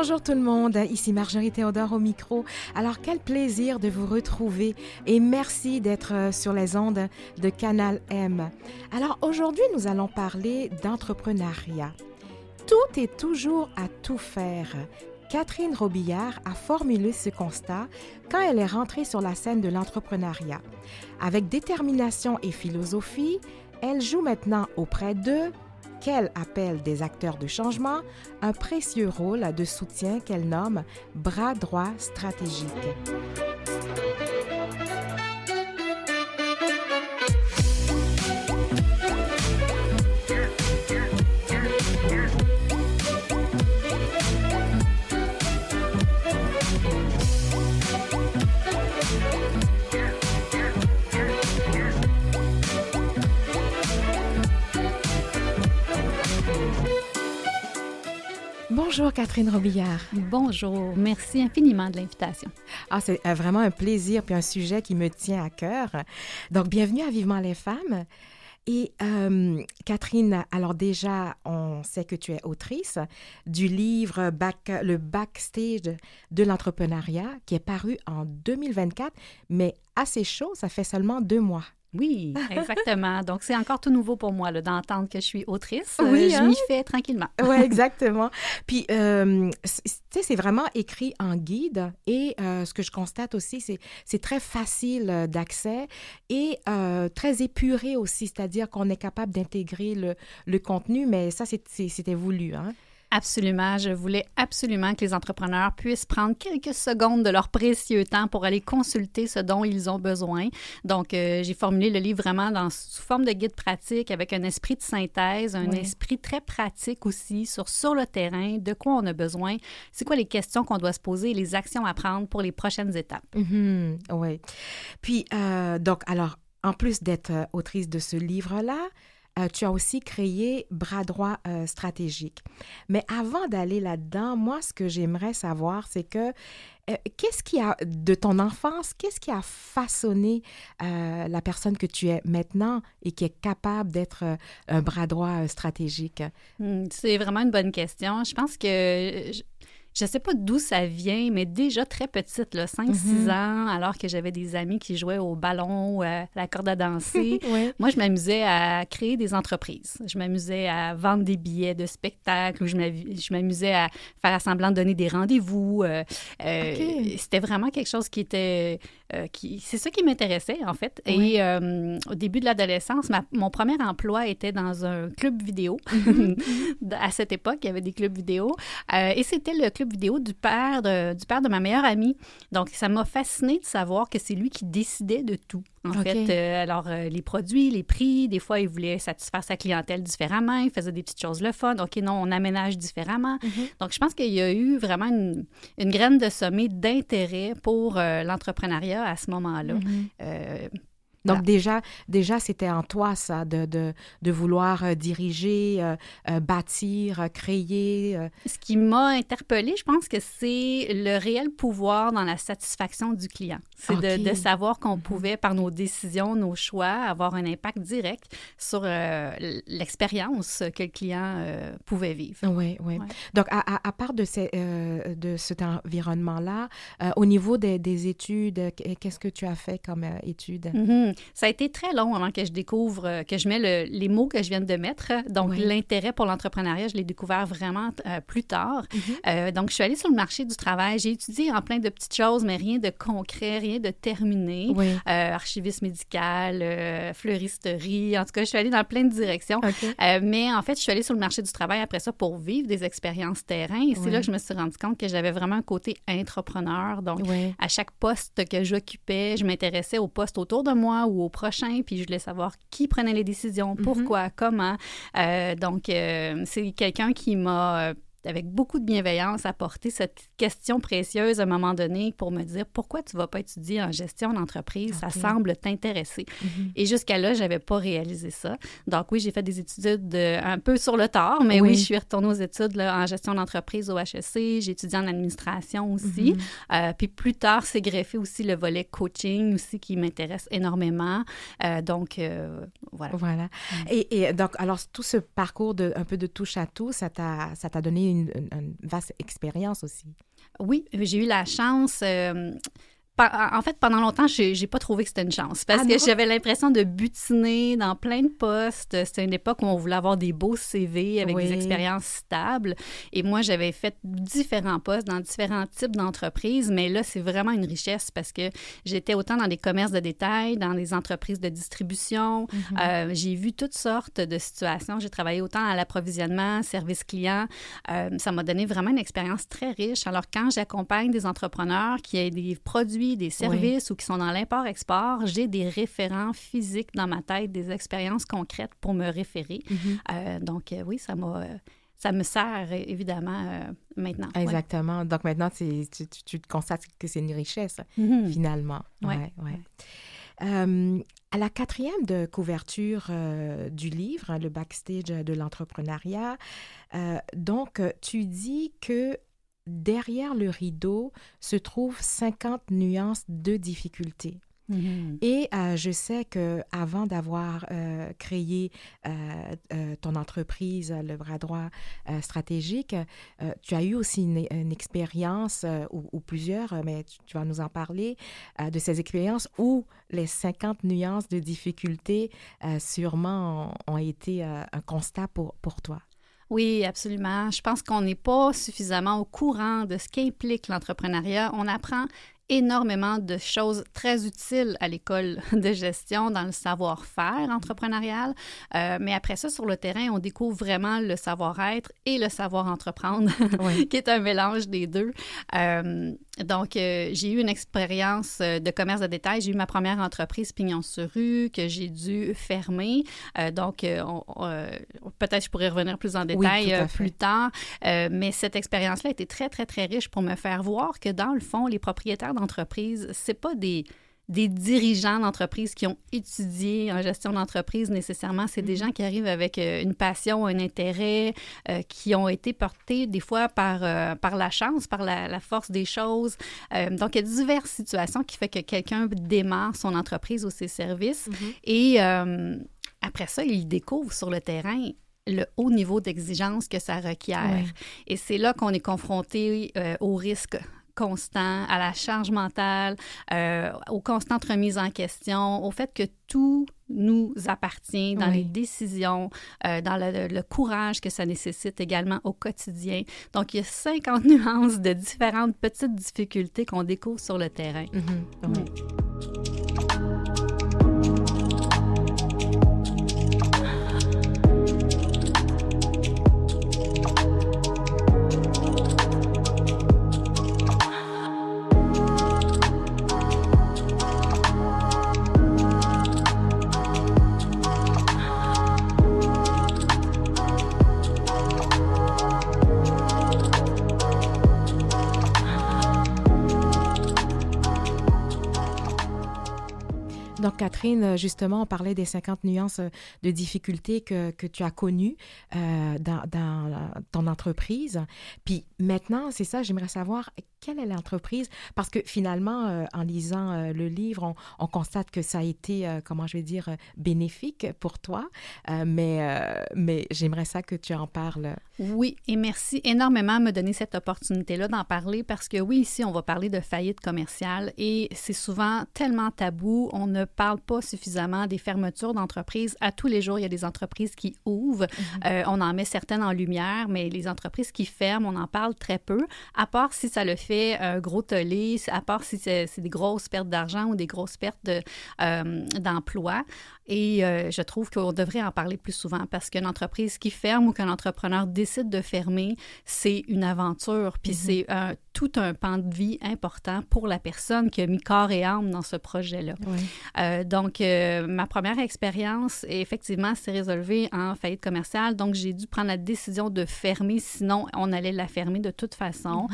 Bonjour tout le monde, ici Marjorie Théodore au micro. Alors quel plaisir de vous retrouver et merci d'être sur les ondes de Canal M. Alors aujourd'hui nous allons parler d'entrepreneuriat. Tout est toujours à tout faire. Catherine Robillard a formulé ce constat quand elle est rentrée sur la scène de l'entrepreneuriat. Avec détermination et philosophie, elle joue maintenant auprès d'eux, qu'elle appelle des acteurs de changement, un précieux rôle de soutien qu'elle nomme bras droit stratégique. Bonjour Catherine Robillard. Bonjour, merci infiniment de l'invitation. C'est vraiment un plaisir puis un sujet qui me tient à cœur. Donc, bienvenue à Vivement les femmes. Et Catherine, alors déjà, on sait que tu es autrice du livre Le backstage de l'entrepreneuriat qui est paru en 2024, mais assez chaud, ça fait seulement 2 mois. Oui, exactement. Donc, c'est encore tout nouveau pour moi là, d'entendre que je suis autrice. Oui, je m'y fais tranquillement. Oui, exactement. Puis, tu sais, c'est vraiment écrit en guide et ce que je constate aussi, c'est très facile d'accès et très épuré aussi, c'est-à-dire qu'on est capable d'intégrer le contenu, mais ça, c'était voulu, hein? Absolument. Je voulais absolument que les entrepreneurs puissent prendre quelques secondes de leur précieux temps pour aller consulter ce dont ils ont besoin. Donc, j'ai formulé le livre vraiment sous forme de guide pratique avec un esprit de synthèse, un esprit très pratique aussi sur le terrain, de quoi on a besoin, c'est quoi les questions qu'on doit se poser et les actions à prendre pour les prochaines étapes. Oui. Puis, donc, alors, en plus d'être autrice de ce livre-là, tu as aussi créé Bras droit stratégique. Mais avant d'aller là-dedans, moi, ce que j'aimerais savoir, c'est que de ton enfance, qu'est-ce qui a façonné la personne que tu es maintenant et qui est capable d'être un bras droit stratégique? C'est vraiment une bonne question. Je pense que... Je ne sais pas d'où ça vient, mais déjà très petite, 5-6 ans, alors que j'avais des amis qui jouaient au ballon ou à la corde à danser, moi, je m'amusais à créer des entreprises. Je m'amusais à vendre des billets de spectacle, ou je m'amusais à faire semblant de donner des rendez-vous. C'était vraiment quelque chose qui était... c'est ça qui m'intéressait, en fait. Et au début de l'adolescence, mon premier emploi était dans un club vidéo. À cette époque, il y avait des clubs vidéo. Et c'était le club vidéo du père de ma meilleure amie. Donc, ça m'a fascinée de savoir que c'est lui qui décidait de tout. En fait, alors, les produits, les prix, des fois, il voulait satisfaire sa clientèle différemment. Il faisait des petites choses le fun. OK, non, on aménage différemment. Donc, je pense qu'il y a eu vraiment une graine de semée d'intérêt pour l'entrepreneuriat à ce moment-là. Donc, déjà, c'était en toi, ça, de vouloir diriger, bâtir, créer. Ce qui m'a interpellée, je pense que c'est le réel pouvoir dans la satisfaction du client. C'est de savoir qu'on pouvait, par nos décisions, nos choix, avoir un impact direct sur l'expérience que le client pouvait vivre. Oui. Donc, à part de cet environnement-là, au niveau des études, qu'est-ce que tu as fait comme études? Ça a été très long avant que je découvre, que je mets les mots que je viens de mettre. Donc, l'intérêt pour l'entrepreneuriat, je l'ai découvert vraiment plus tard. Donc, je suis allée sur le marché du travail. J'ai étudié en plein de petites choses, mais rien de concret, rien de terminé. Archiviste médical, fleuristerie. En tout cas, je suis allée dans plein de directions. Mais en fait, je suis allée sur le marché du travail après ça pour vivre des expériences terrain. Et c'est là que je me suis rendu compte que j'avais vraiment un côté entrepreneur. Donc, à chaque poste que j'occupais, je m'intéressais aux postes autour de moi ou au prochain, puis je voulais savoir qui prenait les décisions, pourquoi, comment. Donc, c'est quelqu'un qui m'a avec beaucoup de bienveillance, apporter cette question précieuse à un moment donné pour me dire pourquoi tu ne vas pas étudier en gestion d'entreprise, ça semble t'intéresser. Et jusqu'à là, je n'avais pas réalisé ça. Donc oui, j'ai fait des études un peu sur le tard, mais oui, je suis retournée aux études là, en gestion d'entreprise au HEC, j'ai étudié en administration aussi. Puis plus tard, c'est greffé aussi le volet coaching aussi qui m'intéresse énormément. Donc voilà. Et donc, alors tout ce parcours un peu de touche à tout, ça t'a donné une vaste expérience aussi. Oui, j'ai eu la chance... En fait, pendant longtemps, j'ai pas trouvé que c'était une chance parce que j'avais l'impression de butiner dans plein de postes. C'était une époque où on voulait avoir des beaux CV avec des expériences stables. Et moi, j'avais fait différents postes dans différents types d'entreprises, mais là, c'est vraiment une richesse parce que j'étais autant dans des commerces de détail, dans des entreprises de distribution. J'ai vu toutes sortes de situations. J'ai travaillé autant à l'approvisionnement, service client. Ça m'a donné vraiment une expérience très riche. Alors, quand j'accompagne des entrepreneurs qui aient des produits, des services ou qui sont dans l'import-export, j'ai des référents physiques dans ma tête, des expériences concrètes pour me référer. Donc, oui, ça me sert évidemment maintenant. Exactement. Ouais. Donc, maintenant, tu constates que c'est une richesse, finalement. Ouais. À la 4e de couverture du livre, le backstage de l'entrepreneuriat, donc, tu dis que derrière le rideau se trouvent 50 nuances de difficultés. Et je sais qu'avant d'avoir créé ton entreprise, le bras droit stratégique, tu as eu aussi une expérience, ou plusieurs, mais tu vas nous en parler, de ces expériences où les 50 nuances de difficultés sûrement ont été un constat pour toi. Oui, absolument. Je pense qu'on n'est pas suffisamment au courant de ce qu'implique l'entrepreneuriat. On apprend énormément de choses très utiles à l'école de gestion dans le savoir-faire entrepreneurial. Mais après ça, sur le terrain, on découvre vraiment le savoir-être et le savoir-entreprendre, qui est un mélange des deux. Donc, j'ai eu une expérience de commerce de détail. J'ai eu ma première entreprise Pignon-sur-Rue que j'ai dû fermer. Donc, peut-être je pourrais revenir plus en détail plus tard. Mais cette expérience-là a été très, très, très riche pour me faire voir que, dans le fond, les propriétaires d'entreprise, c'est pas des dirigeants d'entreprise qui ont étudié en gestion d'entreprise nécessairement. C'est des gens qui arrivent avec une passion, un intérêt, qui ont été portés des fois par la chance, par la force des choses. Donc, il y a diverses situations qui font que quelqu'un démarre son entreprise ou ses services. Et après ça, il découvre sur le terrain le haut niveau d'exigence que ça requiert. Et c'est là qu'on est confronté au risque constant, à la charge mentale, aux constantes remises en question, au fait que tout nous appartient dans les décisions, dans le courage que ça nécessite également au quotidien. Donc, il y a 50 nuances de différentes petites difficultés qu'on découvre sur le terrain. Donc, Catherine, justement, on parlait des 50 nuances de difficultés que tu as connues dans ton entreprise. Puis maintenant, c'est ça, j'aimerais savoir quelle est l'entreprise, parce que finalement, en lisant le livre, on constate que ça a été, comment je vais dire, bénéfique pour toi, mais j'aimerais ça que tu en parles. Oui, et merci énormément de me donner cette opportunité-là d'en parler, parce que oui, ici, on va parler de faillite commerciale et c'est souvent tellement tabou, on ne parle pas suffisamment des fermetures d'entreprises. À tous les jours, il y a des entreprises qui ouvrent, on en met certaines en lumière, mais les entreprises qui ferment, on en parle très peu, à part si ça le fait un gros tollé, à part si c'est des grosses pertes d'argent ou des grosses pertes d'emploi. Et je trouve qu'on devrait en parler plus souvent parce qu'une entreprise qui ferme ou qu'un entrepreneur décide de fermer, c'est une aventure. Puis c'est tout un pan de vie important pour la personne qui a mis corps et âme dans ce projet-là. Donc, ma première expérience, effectivement, s'est résolvée en faillite commerciale. Donc, j'ai dû prendre la décision de fermer, sinon on allait la fermer de toute façon.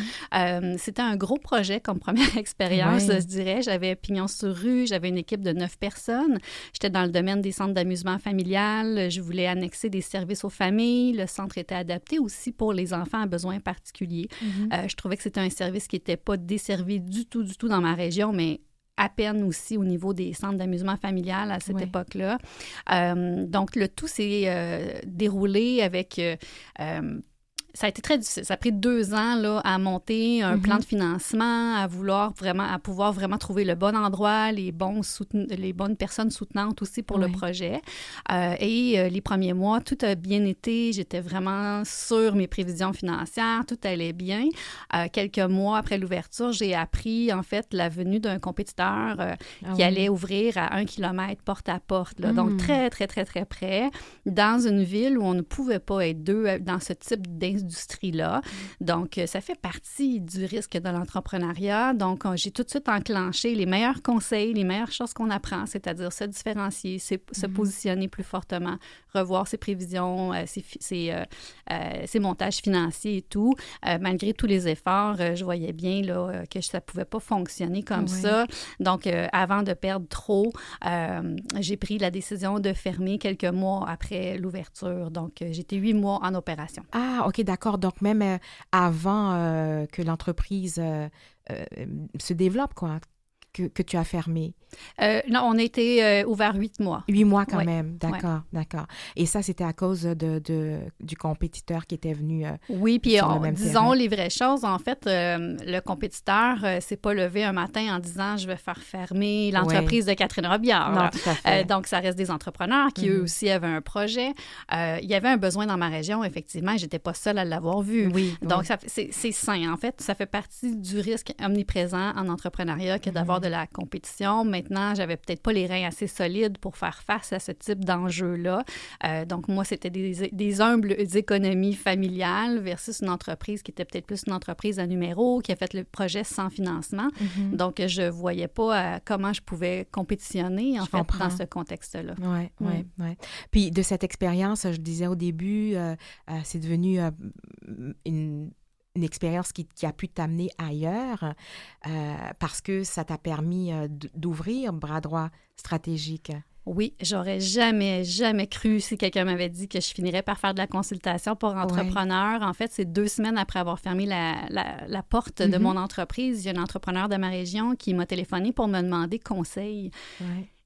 C'était un gros projet comme première expérience, je dirais. J'avais Pignon-sur-Rue, j'avais une équipe de 9 personnes. J'étais dans le domaine des centres d'amusement familial. Je voulais annexer des services aux familles. Le centre était adapté aussi pour les enfants à besoins particuliers. Je trouvais que c'était un service qui n'était pas desservi du tout dans ma région, mais à peine aussi au niveau des centres d'amusement familial à cette époque-là. Donc, le tout s'est déroulé avec Ça a été très difficile. Ça a pris 2 ans là, à monter un plan de financement, à pouvoir vraiment trouver le bon endroit, les bonnes personnes soutenantes aussi pour le projet. Et les premiers mois, tout a bien été. J'étais vraiment sur mes prévisions financières. Tout allait bien. Quelques mois après l'ouverture, j'ai appris en fait la venue d'un compétiteur qui allait ouvrir à 1 kilomètre porte à porte. Là. Donc très, très, très, très près, dans une ville où on ne pouvait pas être 2 dans ce type d'industrie-là. Donc, ça fait partie du risque de l'entrepreneuriat. Donc, j'ai tout de suite enclenché les meilleurs conseils, les meilleures choses qu'on apprend, c'est-à-dire se différencier, se positionner plus fortement, revoir ses prévisions, ses montages financiers et tout. Malgré tous les efforts, je voyais bien là, que ça ne pouvait pas fonctionner comme ça. Donc, avant de perdre trop, j'ai pris la décision de fermer quelques mois après l'ouverture. Donc, j'étais 8 mois en opération. Ah, OK, d'accord. Donc, même avant que l'entreprise se développe, quoi, que tu as fermé. Non, on a été ouvert 8 mois. 8 mois quand même, d'accord, d'accord. Et ça, c'était à cause du compétiteur qui était venu oui, puis disons terrain. Les vraies choses. En fait, le compétiteur s'est pas levé un matin en disant « je vais faire fermer l'entreprise de Catherine Robillard ». Non, tout à fait. Donc, ça reste des entrepreneurs qui, eux aussi, avaient un projet. Il y avait un besoin dans ma région, effectivement, et j'étais pas seule à l'avoir vu. Oui, donc, c'est sain. En fait, ça fait partie du risque omniprésent en entrepreneuriat que d'avoir de la compétition. Maintenant, j'avais peut-être pas les reins assez solides pour faire face à ce type d'enjeu-là. Donc, moi, c'était des humbles économies familiales versus une entreprise qui était peut-être plus une entreprise à numéro, qui a fait le projet sans financement. Donc, je voyais pas comment je pouvais compétitionner, en fait, dans ce contexte-là. Oui. Puis, de cette expérience, je disais au début, c'est devenu une expérience qui a pu t'amener ailleurs parce que ça t'a permis d'ouvrir Bras droit stratégique. Oui, j'aurais jamais cru si quelqu'un m'avait dit que je finirais par faire de la consultation pour entrepreneurs. En fait, c'est 2 semaines après avoir fermé la porte de mon entreprise. Il y a un entrepreneur de ma région qui m'a téléphoné pour me demander conseil.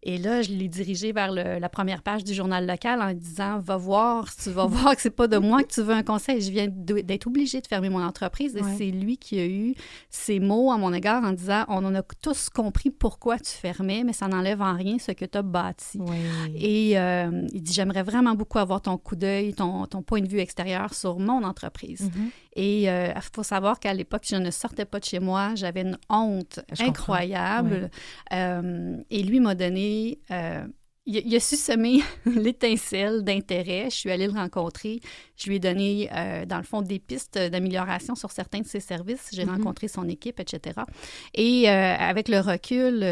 Et là, je l'ai dirigé vers la première page du journal local en disant « Va voir, tu vas voir que c'est pas de moi que tu veux un conseil. Je viens d'être obligée de fermer mon entreprise. » Et c'est lui qui a eu ces mots à mon égard en disant « On en a tous compris pourquoi tu fermais, mais ça n'enlève en rien ce que tu as bâti. » Et il dit « J'aimerais vraiment beaucoup avoir ton coup d'œil, ton point de vue extérieur sur mon entreprise. » Et il faut savoir qu'à l'époque, je ne sortais pas de chez moi. J'avais une honte incroyable. Et lui m'a donné... il a su semer l'étincelle d'intérêt. Je suis allée le rencontrer. Je lui ai donné, dans le fond, des pistes d'amélioration sur certains de ses services. J'ai rencontré son équipe, etc. Et avec le recul,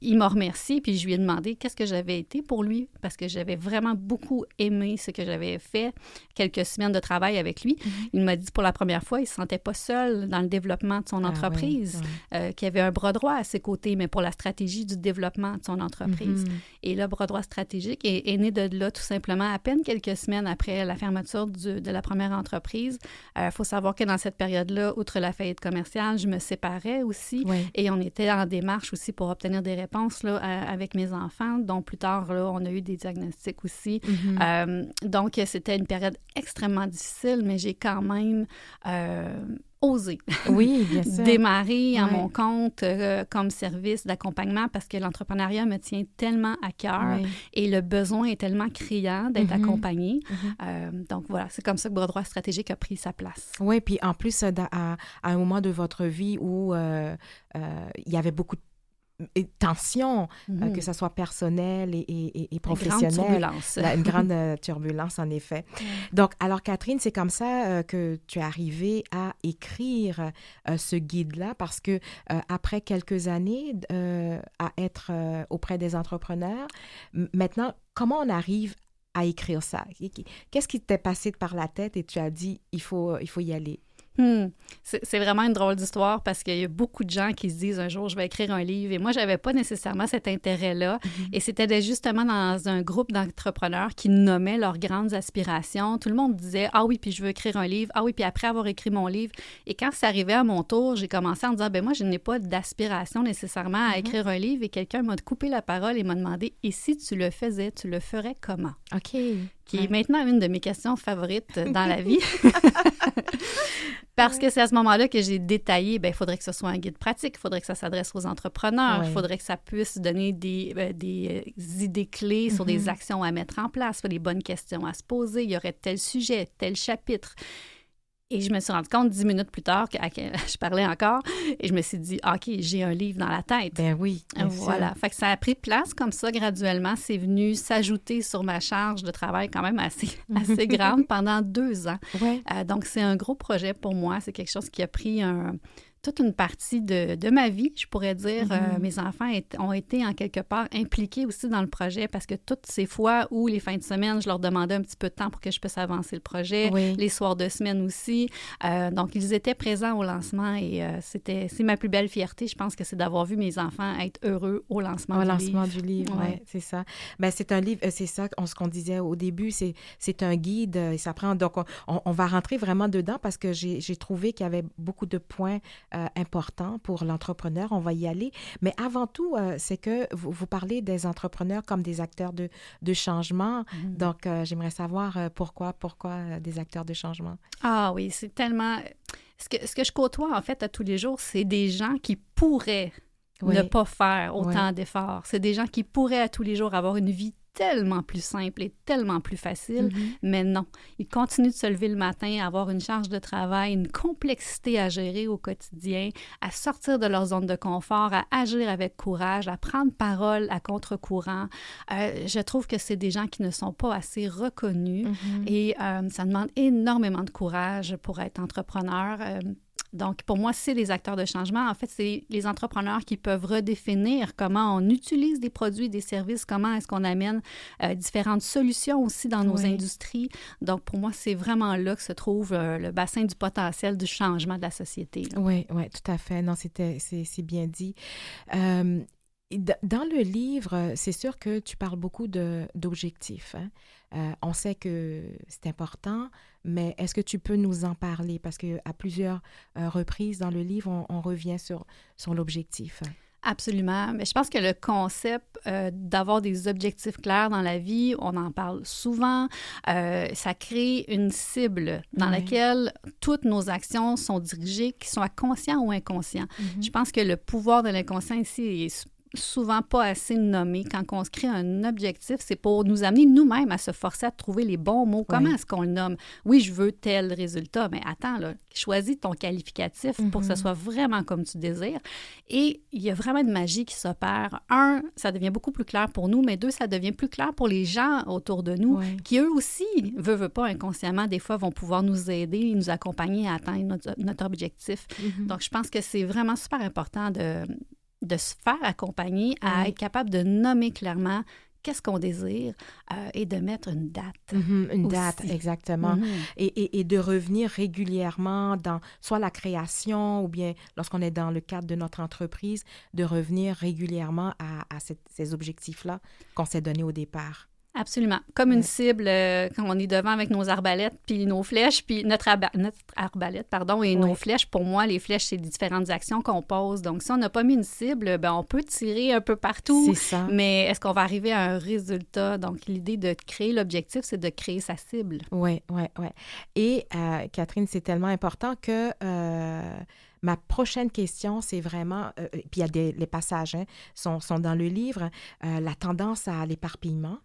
il m'a remercié, puis je lui ai demandé qu'est-ce que j'avais été pour lui, parce que j'avais vraiment beaucoup aimé ce que j'avais fait, quelques semaines de travail avec lui. Il m'a dit pour la première fois, il ne se sentait pas seul dans le développement de son entreprise, qu'il y avait un bras droit à ses côtés, mais pour la stratégie du développement de son entreprise. Et là, Bras droit stratégique est né de là, tout simplement, à peine quelques semaines après la fermeture de la première entreprise. Il faut savoir que dans cette période-là, outre la faillite commerciale, je me séparais aussi et on était en démarche aussi pour obtenir des réponses là, avec mes enfants, dont plus tard, là, on a eu des diagnostics aussi. Donc, c'était une période extrêmement difficile, mais j'ai quand même... oser bien sûr. démarrer à mon compte comme service d'accompagnement parce que l'entrepreneuriat me tient tellement à cœur et le besoin est tellement criant d'être accompagné. Donc voilà, c'est comme ça que Bras droit stratégique a pris sa place. Oui, puis en plus, à un moment de votre vie où il y avait beaucoup de tension, que ce soit personnelle et professionnelle. Une grande turbulence, en effet. Donc, alors, Catherine, c'est comme ça que tu es arrivée à écrire ce guide-là, parce que après quelques années à être auprès des entrepreneurs, maintenant, comment on arrive à écrire ça? Qu'est-ce qui t'est passé par la tête et tu as dit, il faut y aller? C'est vraiment une drôle d'histoire parce qu'il y a beaucoup de gens qui se disent un jour je vais écrire un livre et moi j'avais pas nécessairement cet intérêt-là et c'était justement dans un groupe d'entrepreneurs qui nommaient leurs grandes aspirations. Tout le monde disait ah oui puis je veux écrire un livre, ah oui puis après avoir écrit mon livre et quand c'est arrivé à mon tour j'ai commencé en disant ben moi je n'ai pas d'aspiration nécessairement à écrire un livre et quelqu'un m'a coupé la parole et m'a demandé et si tu le faisais tu le ferais comment? OK. qui est maintenant une de mes questions favorites dans la vie. Parce que c'est à ce moment-là que j'ai détaillé, il faudrait que ce soit un guide pratique, il faudrait que ça s'adresse aux entrepreneurs, il faudrait que ça puisse donner des idées clés sur des actions à mettre en place, les bonnes questions à se poser, il y aurait tel sujet, tel chapitre. Et je me suis rendu compte 10 minutes plus tard que je parlais encore et je me suis dit, OK, j'ai un livre dans la tête. Ben oui, voilà. Fait que ça a pris place comme ça graduellement. C'est venu s'ajouter sur ma charge de travail quand même assez grande pendant 2 ans. Ouais. Donc, c'est un gros projet pour moi. C'est quelque chose qui a pris toute une partie de ma vie, je pourrais dire. Mes enfants ont été en quelque part impliqués aussi dans le projet parce que toutes ces fois où les fins de semaine, je leur demandais un petit peu de temps pour que je puisse avancer le projet, les soirs de semaine aussi. Donc, ils étaient présents au lancement et c'est ma plus belle fierté, je pense que c'est d'avoir vu mes enfants être heureux au lancement du livre. Oui, c'est ça. Ben, c'est un livre, c'est ça, ce qu'on disait au début, c'est un guide. Et ça prend, donc, on va rentrer vraiment dedans parce que j'ai trouvé qu'il y avait beaucoup de points important pour l'entrepreneur. On va y aller. Mais avant tout, c'est que vous parlez des entrepreneurs comme des acteurs de changement. Donc, j'aimerais savoir pourquoi des acteurs de changement. Ah oui, c'est tellement... Ce que je côtoie, en fait, à tous les jours, c'est des gens qui pourraient ne pas faire autant d'efforts. C'est des gens qui pourraient à tous les jours avoir une vie tellement plus simple et tellement plus facile, mais non. Ils continuent de se lever le matin, à avoir une charge de travail, une complexité à gérer au quotidien, à sortir de leur zone de confort, à agir avec courage, à prendre parole à contre-courant. Je trouve que c'est des gens qui ne sont pas assez reconnus et ça demande énormément de courage pour être entrepreneur. Donc, pour moi, c'est les acteurs de changement. En fait, c'est les entrepreneurs qui peuvent redéfinir comment on utilise des produits, des services, comment est-ce qu'on amène différentes solutions aussi dans nos industries. Donc, pour moi, c'est vraiment là que se trouve le bassin du potentiel du changement de la société. Oui, tout à fait. Non, c'est bien dit. Dans le livre, c'est sûr que tu parles beaucoup d'objectifs. On sait que c'est important, mais est-ce que tu peux nous en parler? Parce qu'à plusieurs reprises dans le livre, on revient sur l'objectif. Absolument. Mais je pense que le concept d'avoir des objectifs clairs dans la vie, on en parle souvent, ça crée une cible dans laquelle toutes nos actions sont dirigées, qui soient conscients ou inconscients. Je pense que le pouvoir de l'inconscient ici est souvent pas assez nommé. Quand on se crée un objectif, c'est pour nous amener nous-mêmes à se forcer à trouver les bons mots. Comment est-ce qu'on le nomme? Oui, je veux tel résultat, mais attends, là, choisis ton qualificatif pour que ce soit vraiment comme tu désires. Et il y a vraiment une magie qui s'opère. 1, ça devient beaucoup plus clair pour nous, mais 2, ça devient plus clair pour les gens autour de nous qui, eux aussi, veulent pas inconsciemment, des fois, vont pouvoir nous aider, nous accompagner à atteindre notre objectif. Donc, je pense que c'est vraiment super important de se faire accompagner à être capable de nommer clairement qu'est-ce qu'on désire et de mettre une date. Une date, exactement. Et de revenir régulièrement dans soit la création ou bien lorsqu'on est dans le cadre de notre entreprise, de revenir régulièrement à ces objectifs-là qu'on s'est donnés au départ. Absolument. Comme une cible, quand on est devant avec nos arbalètes, puis nos flèches, puis notre arbalète, et nos flèches, pour moi, les flèches, c'est les différentes actions qu'on pose. Donc, si on n'a pas mis une cible, on peut tirer un peu partout. C'est ça. Mais est-ce qu'on va arriver à un résultat? Donc, l'idée de créer l'objectif, c'est de créer sa cible. Oui. Et, Catherine, c'est tellement important que... ma prochaine question, c'est vraiment, puis il y a les passages sont dans le livre, la tendance à l'éparpillement.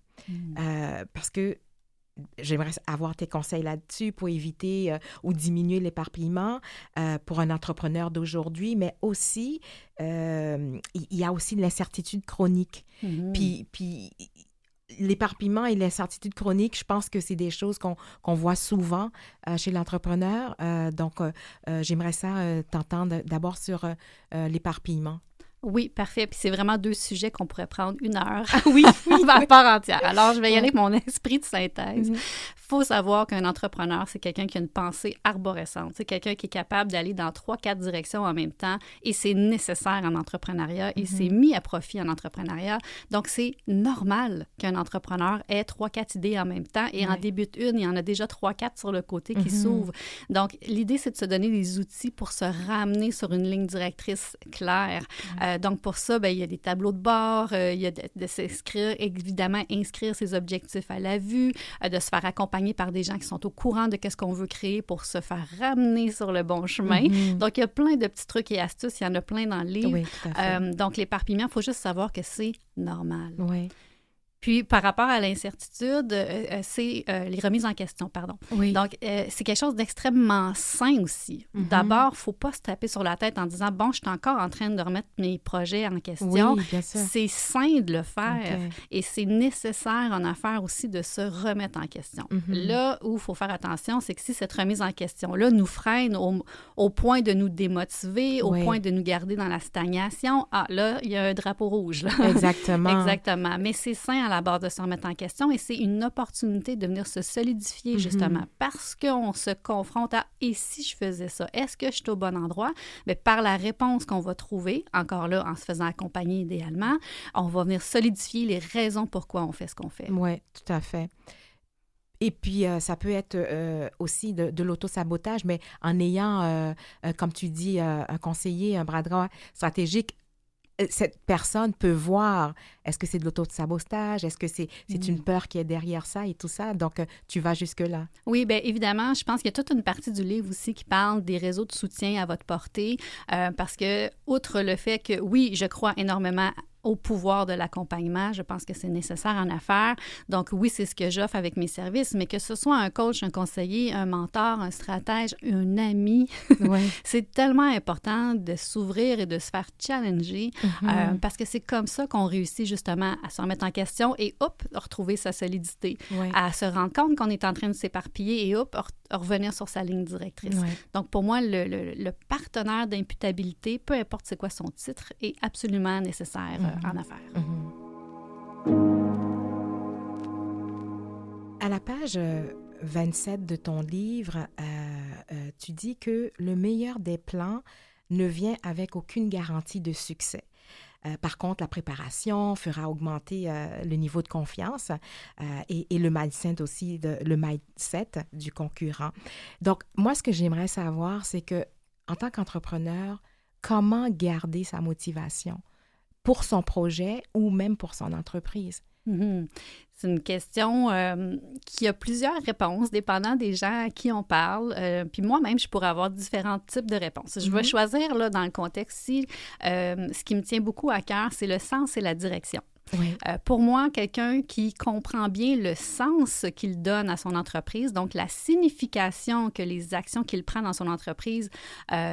Parce que j'aimerais avoir tes conseils là-dessus pour éviter ou diminuer l'éparpillement pour un entrepreneur d'aujourd'hui, mais aussi, il y a aussi l'incertitude chronique. Puis l'éparpillement et l'incertitude chronique, je pense que c'est des choses qu'on voit souvent chez l'entrepreneur. Donc, j'aimerais ça t'entendre d'abord sur l'éparpillement. Oui, parfait. Puis c'est vraiment 2 sujets qu'on pourrait prendre 1 heure à part entière. Alors, je vais y aller avec mon esprit de synthèse. Il faut savoir qu'un entrepreneur, c'est quelqu'un qui a une pensée arborescente. C'est quelqu'un qui est capable d'aller dans 3-4 directions en même temps et c'est nécessaire en entrepreneuriat et c'est mis à profit en entrepreneuriat. Donc, c'est normal qu'un entrepreneur ait 3-4 idées en même temps et en débute une, il y en a déjà 3-4 sur le côté qui s'ouvrent. Donc, l'idée, c'est de se donner des outils pour se ramener sur une ligne directrice claire. Donc, pour ça, il y a des tableaux de bord, il y a de s'inscrire, évidemment, inscrire ses objectifs à la vue, de se faire accompagner par des gens qui sont au courant de qu'est-ce qu'on veut créer pour se faire ramener sur le bon chemin. Donc, il y a plein de petits trucs et astuces. Il y en a plein dans le livre. Oui, tout à fait. Donc, l'éparpillement, il faut juste savoir que c'est normal. Oui. Puis, par rapport à l'incertitude, c'est les remises en question, pardon. Oui. Donc, c'est quelque chose d'extrêmement sain aussi. D'abord, il ne faut pas se taper sur la tête en disant « Bon, je suis encore en train de remettre mes projets en question. » Oui, bien sûr. C'est sain de le faire Okay. et c'est nécessaire en affaires aussi de se remettre en question. Là où il faut faire attention, c'est que si cette remise en question-là nous freine au point de nous démotiver, au point de nous garder dans la stagnation, là, il y a un drapeau rouge. Là. Exactement. Exactement. Mais c'est sain à la base de se remettre en question et c'est une opportunité de venir se solidifier justement parce qu'on se confronte à « et si je faisais ça? Est-ce que je suis au bon endroit? » Bien, par la réponse qu'on va trouver, encore là, en se faisant accompagner idéalement, on va venir solidifier les raisons pourquoi on fait ce qu'on fait. Oui, tout à fait. Et puis, ça peut être aussi de l'auto-sabotage, mais en ayant, comme tu dis, un conseiller, un bras droit stratégique, cette personne peut voir, est-ce que c'est de l'auto-sabotage, est-ce que c'est une peur qui est derrière ça et tout ça, donc tu vas jusque-là. Oui, bien évidemment, je pense qu'il y a toute une partie du livre aussi qui parle des réseaux de soutien à votre portée, parce que, outre le fait que, oui, je crois énormément au pouvoir de l'accompagnement. Je pense que c'est nécessaire en affaires. Donc, oui, c'est ce que j'offre avec mes services, mais que ce soit un coach, un conseiller, un mentor, un stratège, un ami, c'est tellement important de s'ouvrir et de se faire challenger parce que c'est comme ça qu'on réussit justement à se remettre en question et, retrouver sa solidité, à se rendre compte qu'on est en train de s'éparpiller et, revenir sur sa ligne directrice. Donc, pour moi, le partenaire d'imputabilité, peu importe c'est quoi son titre, est absolument nécessaire en affaires. À la page 27 de ton livre, tu dis que le meilleur des plans ne vient avec aucune garantie de succès. Par contre, la préparation fera augmenter le niveau de confiance et le mindset aussi, le mindset du concurrent. Donc, moi, ce que j'aimerais savoir, c'est que en tant qu'entrepreneur, comment garder sa motivation pour son projet ou même pour son entreprise? C'est une question qui a plusieurs réponses, dépendant des gens à qui on parle. Puis moi-même, je pourrais avoir différents types de réponses. Je vais choisir, là, dans le contexte-ci, ce qui me tient beaucoup à cœur, c'est le sens et la direction. Pour moi, quelqu'un qui comprend bien le sens qu'il donne à son entreprise, donc la signification que les actions qu'il prend dans son entreprise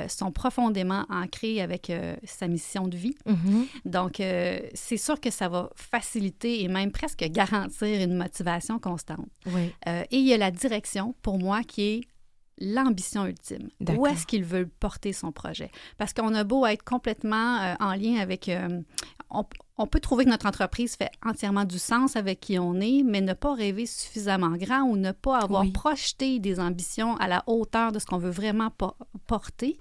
sont profondément ancrées avec sa mission de vie. Donc, c'est sûr que ça va faciliter et même presque garantir une motivation constante. Et il y a la direction, pour moi, qui est l'ambition ultime. Où est-ce qu'il veut porter son projet? Parce qu'on a beau être complètement en lien avec... on peut trouver que notre entreprise fait entièrement du sens avec qui on est, mais ne pas rêver suffisamment grand ou ne pas avoir projeté des ambitions à la hauteur de ce qu'on veut vraiment porter.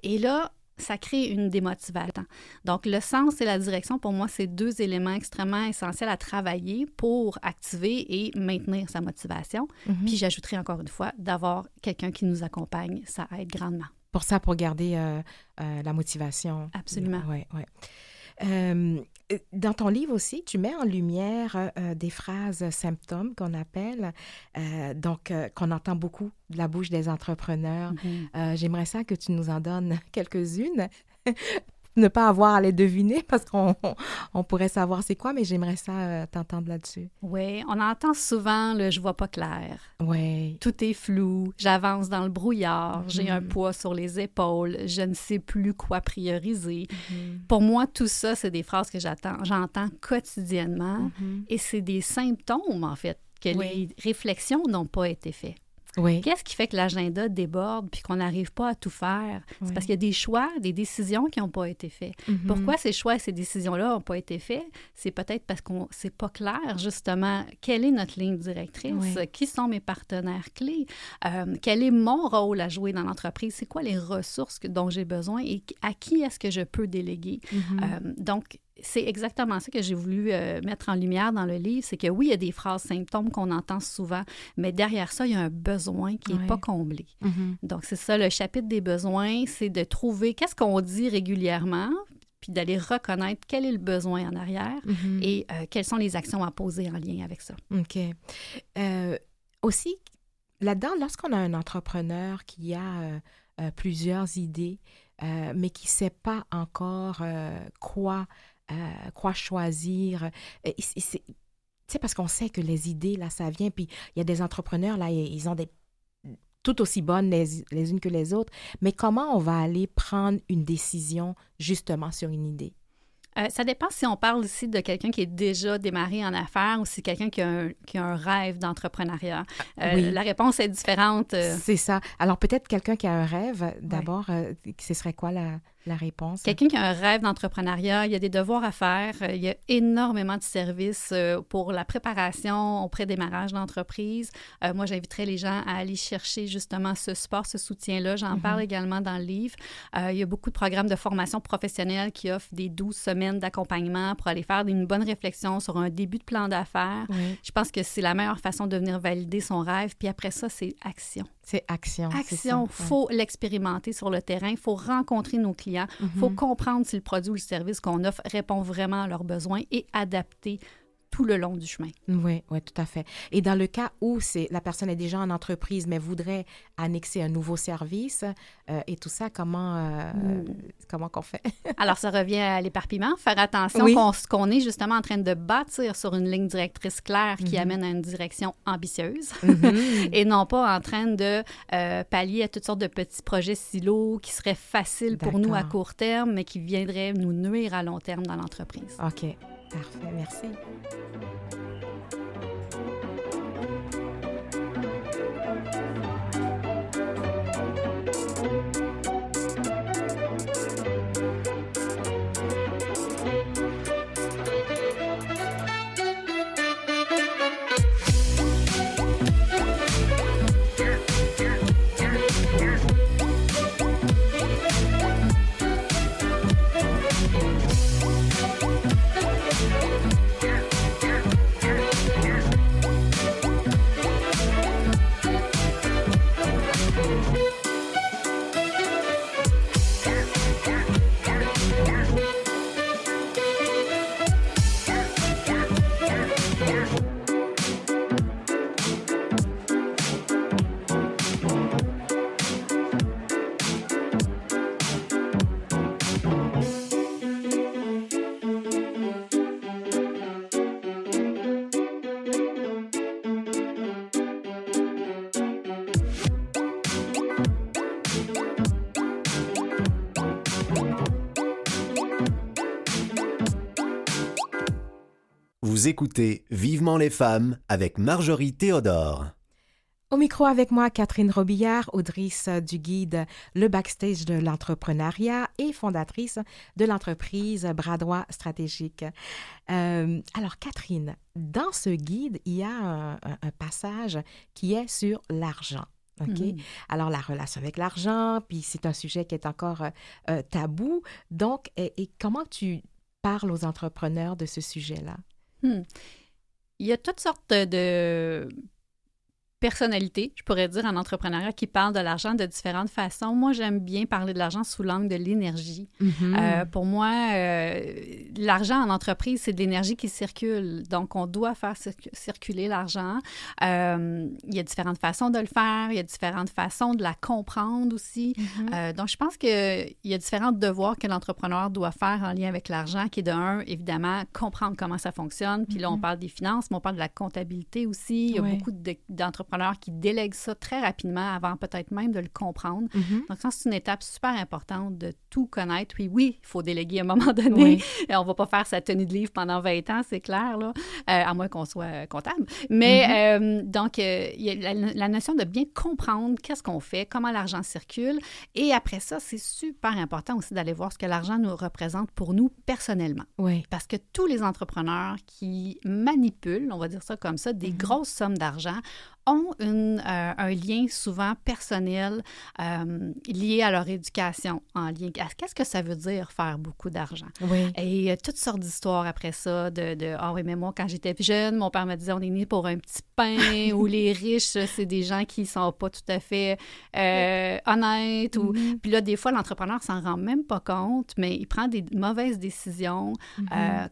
Et là, ça crée une démotivation. Donc, le sens et la direction, pour moi, c'est deux éléments extrêmement essentiels à travailler pour activer et maintenir sa motivation. Puis, j'ajouterai encore une fois, d'avoir quelqu'un qui nous accompagne, ça aide grandement. Pour ça, pour garder la motivation. Absolument. Dans ton livre aussi, tu mets en lumière des phrases symptômes qu'on appelle, qu'on entend beaucoup de la bouche des entrepreneurs. J'aimerais ça que tu nous en donnes quelques-unes. Ne pas avoir à les deviner parce qu'on pourrait savoir c'est quoi, mais j'aimerais ça t'entendre là-dessus. Oui, on entend souvent le « je vois pas clair ». Oui. Tout est flou, j'avance dans le brouillard, j'ai un poids sur les épaules, je ne sais plus quoi prioriser. Pour moi, tout ça, c'est des phrases que j'entends quotidiennement et c'est des symptômes, en fait, que les réflexions n'ont pas été faites. Qu'est-ce qui fait que l'agenda déborde puis qu'on n'arrive pas à tout faire? C'est parce qu'il y a des choix, des décisions qui n'ont pas été faits. Pourquoi ces choix et ces décisions-là n'ont pas été faits? C'est peut-être parce qu'on c'est pas clair, justement, quelle est notre ligne directrice? Qui sont mes partenaires clés? Quel est mon rôle à jouer dans l'entreprise? C'est quoi les ressources dont j'ai besoin et à qui est-ce que je peux déléguer? Donc, c'est exactement ça que j'ai voulu mettre en lumière dans le livre, c'est que oui, il y a des phrases symptômes qu'on entend souvent, mais derrière ça, il y a un besoin qui n'est pas comblé. Donc, c'est ça, le chapitre des besoins, c'est de trouver qu'est-ce qu'on dit régulièrement, puis d'aller reconnaître quel est le besoin en arrière et quelles sont les actions à poser en lien avec ça. OK. Aussi, là-dedans, lorsqu'on a un entrepreneur qui a plusieurs idées, mais qui ne sait pas encore quoi choisir, c'est parce qu'on sait que les idées, là, ça vient, puis il y a des entrepreneurs, là, ils ont des tout aussi bonnes les unes que les autres, mais comment on va aller prendre une décision justement sur une idée? Ça dépend si on parle ici de quelqu'un qui est déjà démarré en affaires ou si quelqu'un qui a un rêve d'entrepreneuriat. Oui. La réponse est différente. C'est ça. Alors, peut-être quelqu'un qui a un rêve, d'abord, ce serait quoi la réponse? Quelqu'un qui a un rêve d'entrepreneuriat, il y a des devoirs à faire. Il y a énormément de services pour la préparation au pré-démarrage d'entreprise. Moi, j'inviterais les gens à aller chercher justement ce support, ce soutien-là. J'en parle également dans le livre. Il y a beaucoup de programmes de formation professionnelle qui offrent des 12 semaines d'accompagnement pour aller faire une bonne réflexion sur un début de plan d'affaires. Oui. Je pense que c'est la meilleure façon de venir valider son rêve. Puis après ça, c'est action. C'est action. Action, il faut l'expérimenter sur le terrain, il faut rencontrer nos clients, il faut comprendre si le produit ou le service qu'on offre répond vraiment à leurs besoins et adapter tout le long du chemin. Oui, tout à fait. Et dans le cas où la personne est déjà en entreprise, mais voudrait annexer un nouveau service et tout ça, comment qu'on fait? Alors, ça revient à l'éparpillement. Faire attention qu'on est justement en train de bâtir sur une ligne directrice claire qui amène à une direction ambitieuse et non pas en train de pallier à toutes sortes de petits projets silos qui seraient faciles pour nous à court terme, mais qui viendraient nous nuire à long terme dans l'entreprise. OK. Parfait, merci. Vous écoutez Vivement les femmes avec Marjorie Théodore. Au micro avec moi, Catherine Robillard, autrice du guide Le Backstage de l'entrepreneuriat et fondatrice de l'entreprise Bras droit stratégique. Alors, Catherine, dans ce guide, il y a un passage qui est sur l'argent. OK? Alors, la relation avec l'argent, puis c'est un sujet qui est encore tabou. Donc, et comment tu parles aux entrepreneurs de ce sujet-là? Il y a toutes sortes de personnalités, je pourrais dire, en entrepreneuriat qui parlent de l'argent de différentes façons. Moi, j'aime bien parler de l'argent sous l'angle de l'énergie. Pour moi, l'argent en entreprise, c'est de l'énergie qui circule. Donc, on doit faire circuler l'argent. Il y a différentes façons de le faire. Il y a différentes façons de la comprendre aussi. Donc, je pense qu'il y a différents devoirs que l'entrepreneur doit faire en lien avec l'argent, qui est de un, évidemment, comprendre comment ça fonctionne. Puis là, on parle des finances, mais on parle de la comptabilité aussi. Il y a beaucoup d'entrepreneurs qui délèguent ça très rapidement avant peut-être même de le comprendre. Donc, ça, c'est une étape super importante de tout connaître. Puis oui, il faut déléguer à un moment donné. On ne va pas faire sa tenue de livre pendant 20 ans, c'est clair, là, à moins qu'on soit comptable. Mais donc, il y a la notion de bien comprendre qu'est-ce qu'on fait, comment l'argent circule. Et après ça, c'est super important aussi d'aller voir ce que l'argent nous représente pour nous personnellement. Parce que tous les entrepreneurs qui manipulent, on va dire ça comme ça, des grosses sommes d'argent, ont ont un lien souvent personnel lié à leur éducation, en lien à qu'est-ce que ça veut dire faire beaucoup d'argent. Oui. Et toutes sortes d'histoires après ça, ah oui, mais moi, quand j'étais jeune, mon père me disait, on est né pour un petit pain, ou les riches, c'est des gens qui sont pas tout à fait honnêtes. Puis là, des fois, l'entrepreneur s'en rend même pas compte, mais il prend des mauvaises décisions,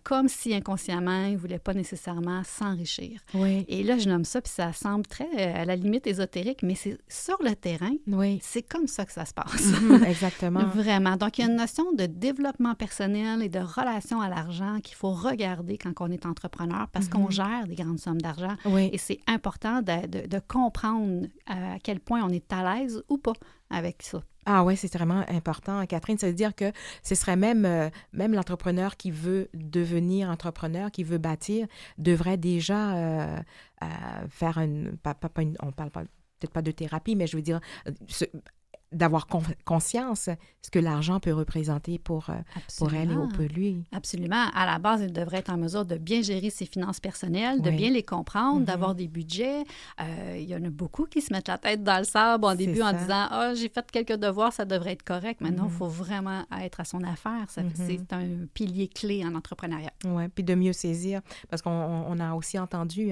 comme si inconsciemment, il ne voulait pas nécessairement s'enrichir. Oui. Et là, je nomme ça, puis ça semble très, à la limite, ésotérique, mais c'est sur le terrain, c'est comme ça que ça se passe. Exactement. Vraiment. Donc, il y a une notion de développement personnel et de relation à l'argent qu'il faut regarder quand on est entrepreneur, parce qu'on gère des grandes sommes d'argent. Oui. Et c'est important de comprendre à quel point on est à l'aise ou pas avec ça. Ah oui, c'est vraiment important, Catherine. Ça veut dire que ce serait même l'entrepreneur qui veut devenir entrepreneur, qui veut bâtir, devrait déjà faire on parle peut-être pas de thérapie, mais je veux dire, d'avoir conscience ce que l'argent peut représenter pour elle et pour lui. Absolument. À la base, il devrait être en mesure de bien gérer ses finances personnelles, de bien les comprendre, d'avoir des budgets. Il y en a beaucoup qui se mettent la tête dans le sable en début en disant « Ah, j'ai fait quelques devoirs, ça devrait être correct. » Maintenant, il faut vraiment être à son affaire. C'est un pilier clé en entrepreneuriat. Oui, puis de mieux saisir, parce qu'on a aussi entendu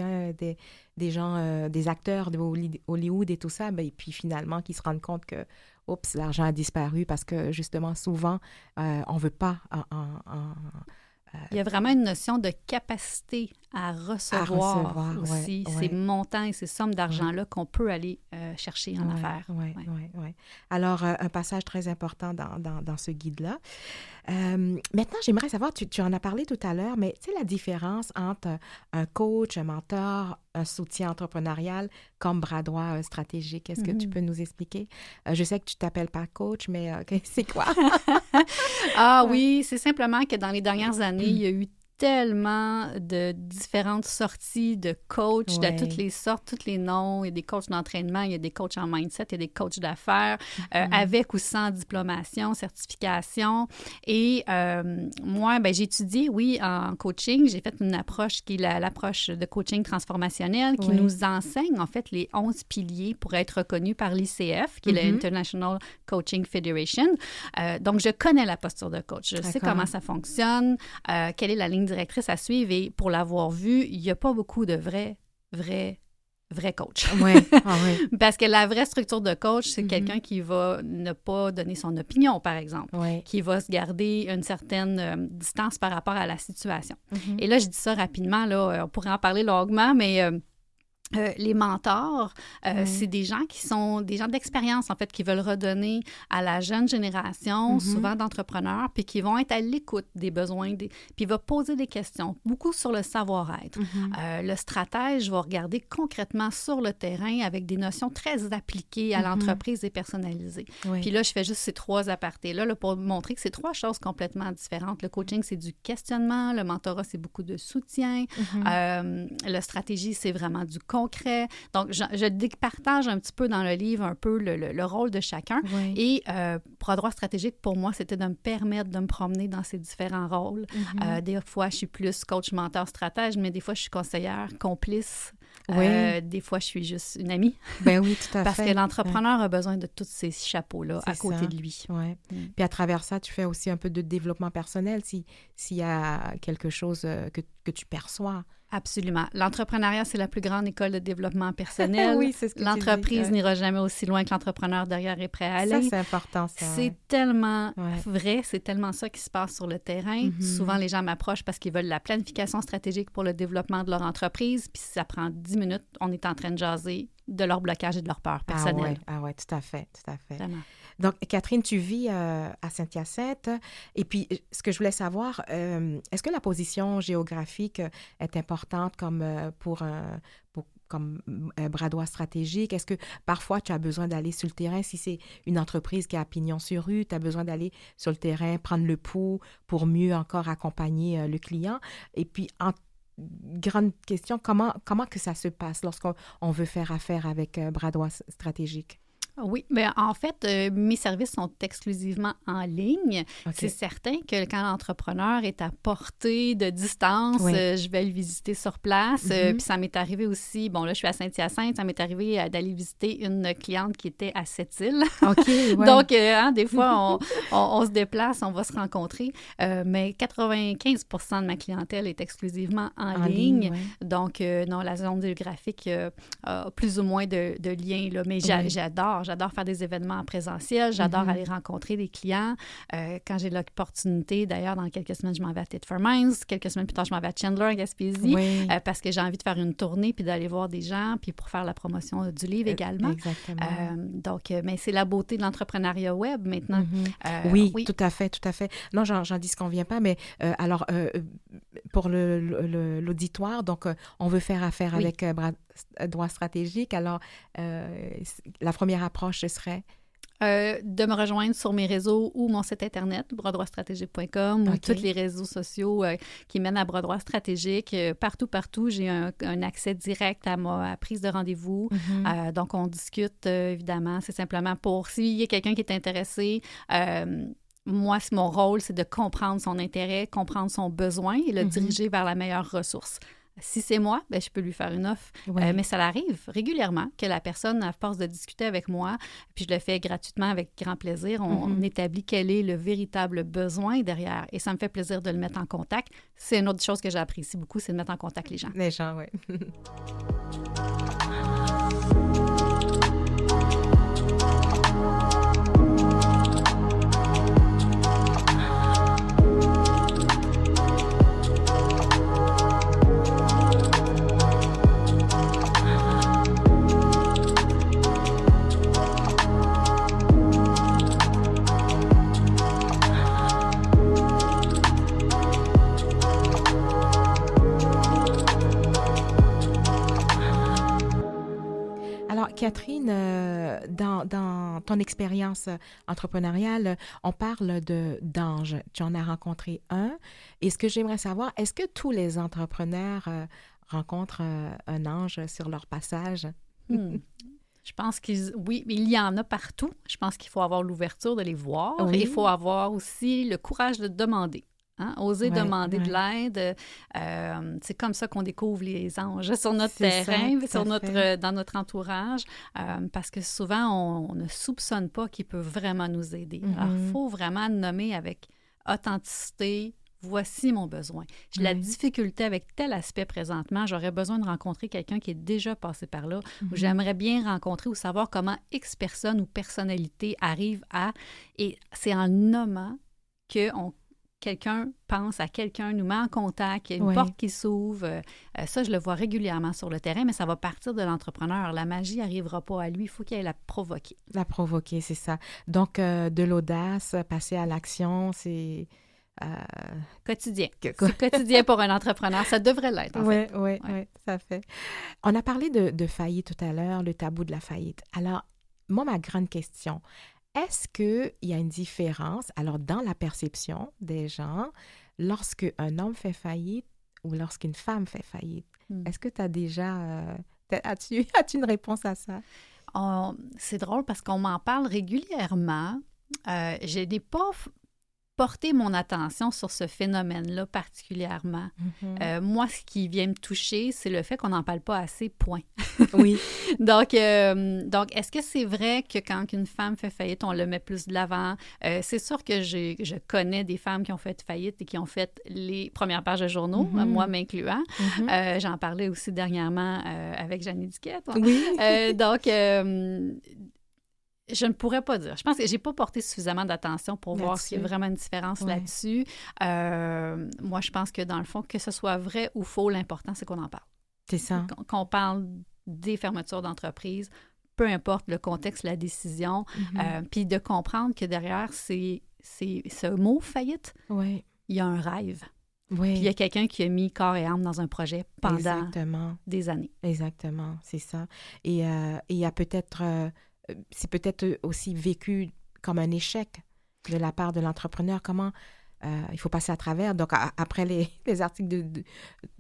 des gens, des acteurs de Hollywood et tout ça, et puis finalement qui se rendent compte que oups, l'argent a disparu parce que justement, souvent, on ne veut pas il y a vraiment une notion de capacité à recevoir aussi ces montants et ces sommes d'argent-là qu'on peut aller chercher en affaires. Oui. Alors, un passage très important dans ce guide-là. Maintenant, j'aimerais savoir, tu en as parlé tout à l'heure, mais tu sais la différence entre un coach, un mentor, un soutien entrepreneurial comme bras droit stratégique. Est-ce que tu peux nous expliquer? Je sais que tu ne t'appelles pas coach, mais c'est quoi? Oui, c'est simplement que dans les dernières années, il y a eu tellement de différentes sorties de coachs de toutes les sortes, tous les noms. Il y a des coachs d'entraînement, il y a des coachs en mindset, il y a des coachs d'affaires, avec ou sans diplomation, certification. Et moi, j'ai étudié, en coaching. J'ai fait une approche qui est l'approche de coaching transformationnel qui nous enseigne, en fait, les 11 piliers pour être reconnu par l'ICF, qui est l'International Coaching Federation. Donc, je connais la posture de coach. Je sais comment ça fonctionne, quelle est la ligne directrice à suivre, et pour l'avoir vu, il n'y a pas beaucoup de vrais coachs. Parce que la vraie structure de coach, c'est quelqu'un qui va ne pas donner son opinion, par exemple, qui va se garder une certaine distance par rapport à la situation. Et là, je dis ça rapidement, là, on pourrait en parler longuement, mais... les mentors, c'est des gens qui sont des gens d'expérience, en fait, qui veulent redonner à la jeune génération, souvent d'entrepreneurs, puis qui vont être à l'écoute des besoins, puis il va poser des questions, beaucoup sur le savoir-être. Le stratège va regarder concrètement sur le terrain avec des notions très appliquées à l'entreprise et personnalisées. Puis là, je fais juste ces 3 apartés-là là, pour montrer que c'est 3 choses complètement différentes. Le coaching, c'est du questionnement. Le mentorat, c'est beaucoup de soutien. La stratégie, c'est vraiment du concret. Donc, je départage un petit peu dans le livre un peu le rôle de chacun. Et bras droit stratégique, pour moi, c'était de me permettre de me promener dans ces différents rôles. Des fois, je suis plus coach, mentor, stratège, mais des fois, je suis conseillère, complice. Des fois, je suis juste une amie. Ben oui, tout à fait. Parce que l'entrepreneur a besoin de tous ces chapeaux-là à côté de lui. Puis à travers ça, tu fais aussi un peu de développement personnel s'il y a quelque chose que tu perçois. Absolument. L'entrepreneuriat, c'est la plus grande école de développement personnel. Oui, c'est ce que l'entreprise n'ira jamais aussi loin que l'entrepreneur derrière est prêt à aller. Ça, c'est important, ça. C'est tellement vrai, c'est tellement ça qui se passe sur le terrain. Souvent, les gens m'approchent parce qu'ils veulent la planification stratégique pour le développement de leur entreprise, puis ça prend 10 minutes, on est en train de jaser de leur blocage et de leur peur personnelle. Ah ouais, tout à fait. Vraiment. Donc, Catherine, tu vis à Saint-Hyacinthe. Et puis, ce que je voulais savoir, est-ce que la position géographique est importante comme un bras droit stratégique? Est-ce que parfois, tu as besoin d'aller sur le terrain? Si c'est une entreprise qui a pignon sur rue, tu as besoin d'aller sur le terrain, prendre le pouls pour mieux encore accompagner le client. Et puis, grande question, comment que ça se passe lorsqu'on veut faire affaire avec bras droit stratégique? Oui, mais en fait, mes services sont exclusivement en ligne. OK. C'est certain que quand l'entrepreneur est à portée de distance, Oui. je vais le visiter sur place. Mhm. Puis ça m'est arrivé aussi, bon là, je suis à Saint-Hyacinthe, ça m'est arrivé d'aller visiter une cliente qui était à Sept-Îles. OK, ouais. Donc, des fois, on se déplace, on va se rencontrer. Mais 95 de ma clientèle est exclusivement en ligne. ouais. Donc, non, la zone géographique a plus ou moins de liens. Là. Mais Oui. j'adore faire des événements en présentiel. J'adore Mhm. aller rencontrer des clients. Quand j'ai l'opportunité, d'ailleurs, dans quelques semaines, je m'en vais à Tit for Minds. Quelques semaines plus tard, je m'en vais à Chandler, en Gaspésie. Oui. Parce que j'ai envie de faire une tournée puis d'aller voir des gens puis pour faire la promotion du livre également. Exactement. Donc, mais c'est la beauté de l'entrepreneuriat web maintenant. Mhm. Oui, tout à fait, tout à fait. Non, j'en dis ce qu'on vient pas, mais alors, pour l'auditoire, donc, on veut faire affaire Oui. avec Droit stratégique. Alors, la première approche, ce serait... De me rejoindre sur mes réseaux ou mon site internet, bras-droit-stratégique.com, ou OK. tous les réseaux sociaux qui mènent à Bras-Droit Stratégique. Partout, j'ai un accès direct à ma prise de rendez-vous. Mhm. Donc, on discute, évidemment. C'est simplement pour... S'il y a quelqu'un qui est intéressé... moi, mon rôle, c'est de comprendre son intérêt, comprendre son besoin et le diriger vers la meilleure ressource. Si c'est moi, je peux lui faire une offre. Ouais. Mais ça arrive régulièrement que la personne, à force de discuter avec moi, puis je le fais gratuitement avec grand plaisir, on établit quel est le véritable besoin derrière. Et ça me fait plaisir de le mettre en contact. C'est une autre chose que j'apprécie beaucoup, c'est de mettre en contact les gens. Les gens, oui. Alors, Catherine, dans ton expérience entrepreneuriale, on parle d'anges. Tu en as rencontré un. Et ce que j'aimerais savoir, est-ce que tous les entrepreneurs rencontrent un ange sur leur passage? Je pense oui, il y en a partout. Je pense qu'il faut avoir l'ouverture de les voir. Oui. Il faut avoir aussi le courage de demander. Hein? Oser demander de l'aide. C'est comme ça qu'on découvre les anges sur notre terrain, dans notre entourage, parce que souvent, on ne soupçonne pas qu'ils peuvent vraiment nous aider. Alors, il faut vraiment nommer avec authenticité. Voici mon besoin. J'ai la difficulté avec tel aspect présentement. J'aurais besoin de rencontrer quelqu'un qui est déjà passé par là, ou j'aimerais bien rencontrer ou savoir comment X personne ou personnalité arrive à... Et c'est en nommant que quelqu'un pense à quelqu'un, nous met en contact, il y a une porte qui s'ouvre. Ça, je le vois régulièrement sur le terrain, mais ça va partir de l'entrepreneur. La magie n'arrivera pas à lui, il faut qu'il aille la provoquer. La provoquer, c'est ça. Donc, de l'audace, passer à l'action, c'est... Quotidien. C'est quotidien pour un entrepreneur. Ça devrait l'être, en fait. Oui, ça fait. On a parlé de faillite tout à l'heure, le tabou de la faillite. Alors, moi, ma grande question, est-ce qu'il y a une différence, alors, dans la perception des gens, lorsque un homme fait faillite ou lorsqu'une femme fait faillite? Est-ce que tu as déjà... As-tu une réponse à ça? C'est drôle parce qu'on m'en parle régulièrement. Je n'ai pas... porter mon attention sur ce phénomène-là particulièrement. Moi, ce qui vient me toucher, c'est le fait qu'on n'en parle pas assez, point. Oui. Donc, est-ce que c'est vrai que quand une femme fait faillite, on le met plus de l'avant? C'est sûr que je connais des femmes qui ont fait faillite et qui ont fait les premières pages de journaux, moi m'incluant. J'en parlais aussi dernièrement avec Jeannie Duquette. Oui. Donc, je ne pourrais pas dire. Je pense que je n'ai pas porté suffisamment d'attention pour voir s'il y a vraiment une différence là-dessus. Moi, je pense que dans le fond, que ce soit vrai ou faux, l'important, c'est qu'on en parle. C'est ça. Qu'on parle des fermetures d'entreprise, peu importe le contexte, la décision, puis de comprendre que derrière ce mot « faillite », il y a un rêve. Puis il y a quelqu'un qui a mis corps et âme dans un projet pendant des années. Exactement, c'est ça. Et il y a peut-être... c'est peut-être aussi vécu comme un échec de la part de l'entrepreneur. Comment il faut passer à travers. Donc, après les articles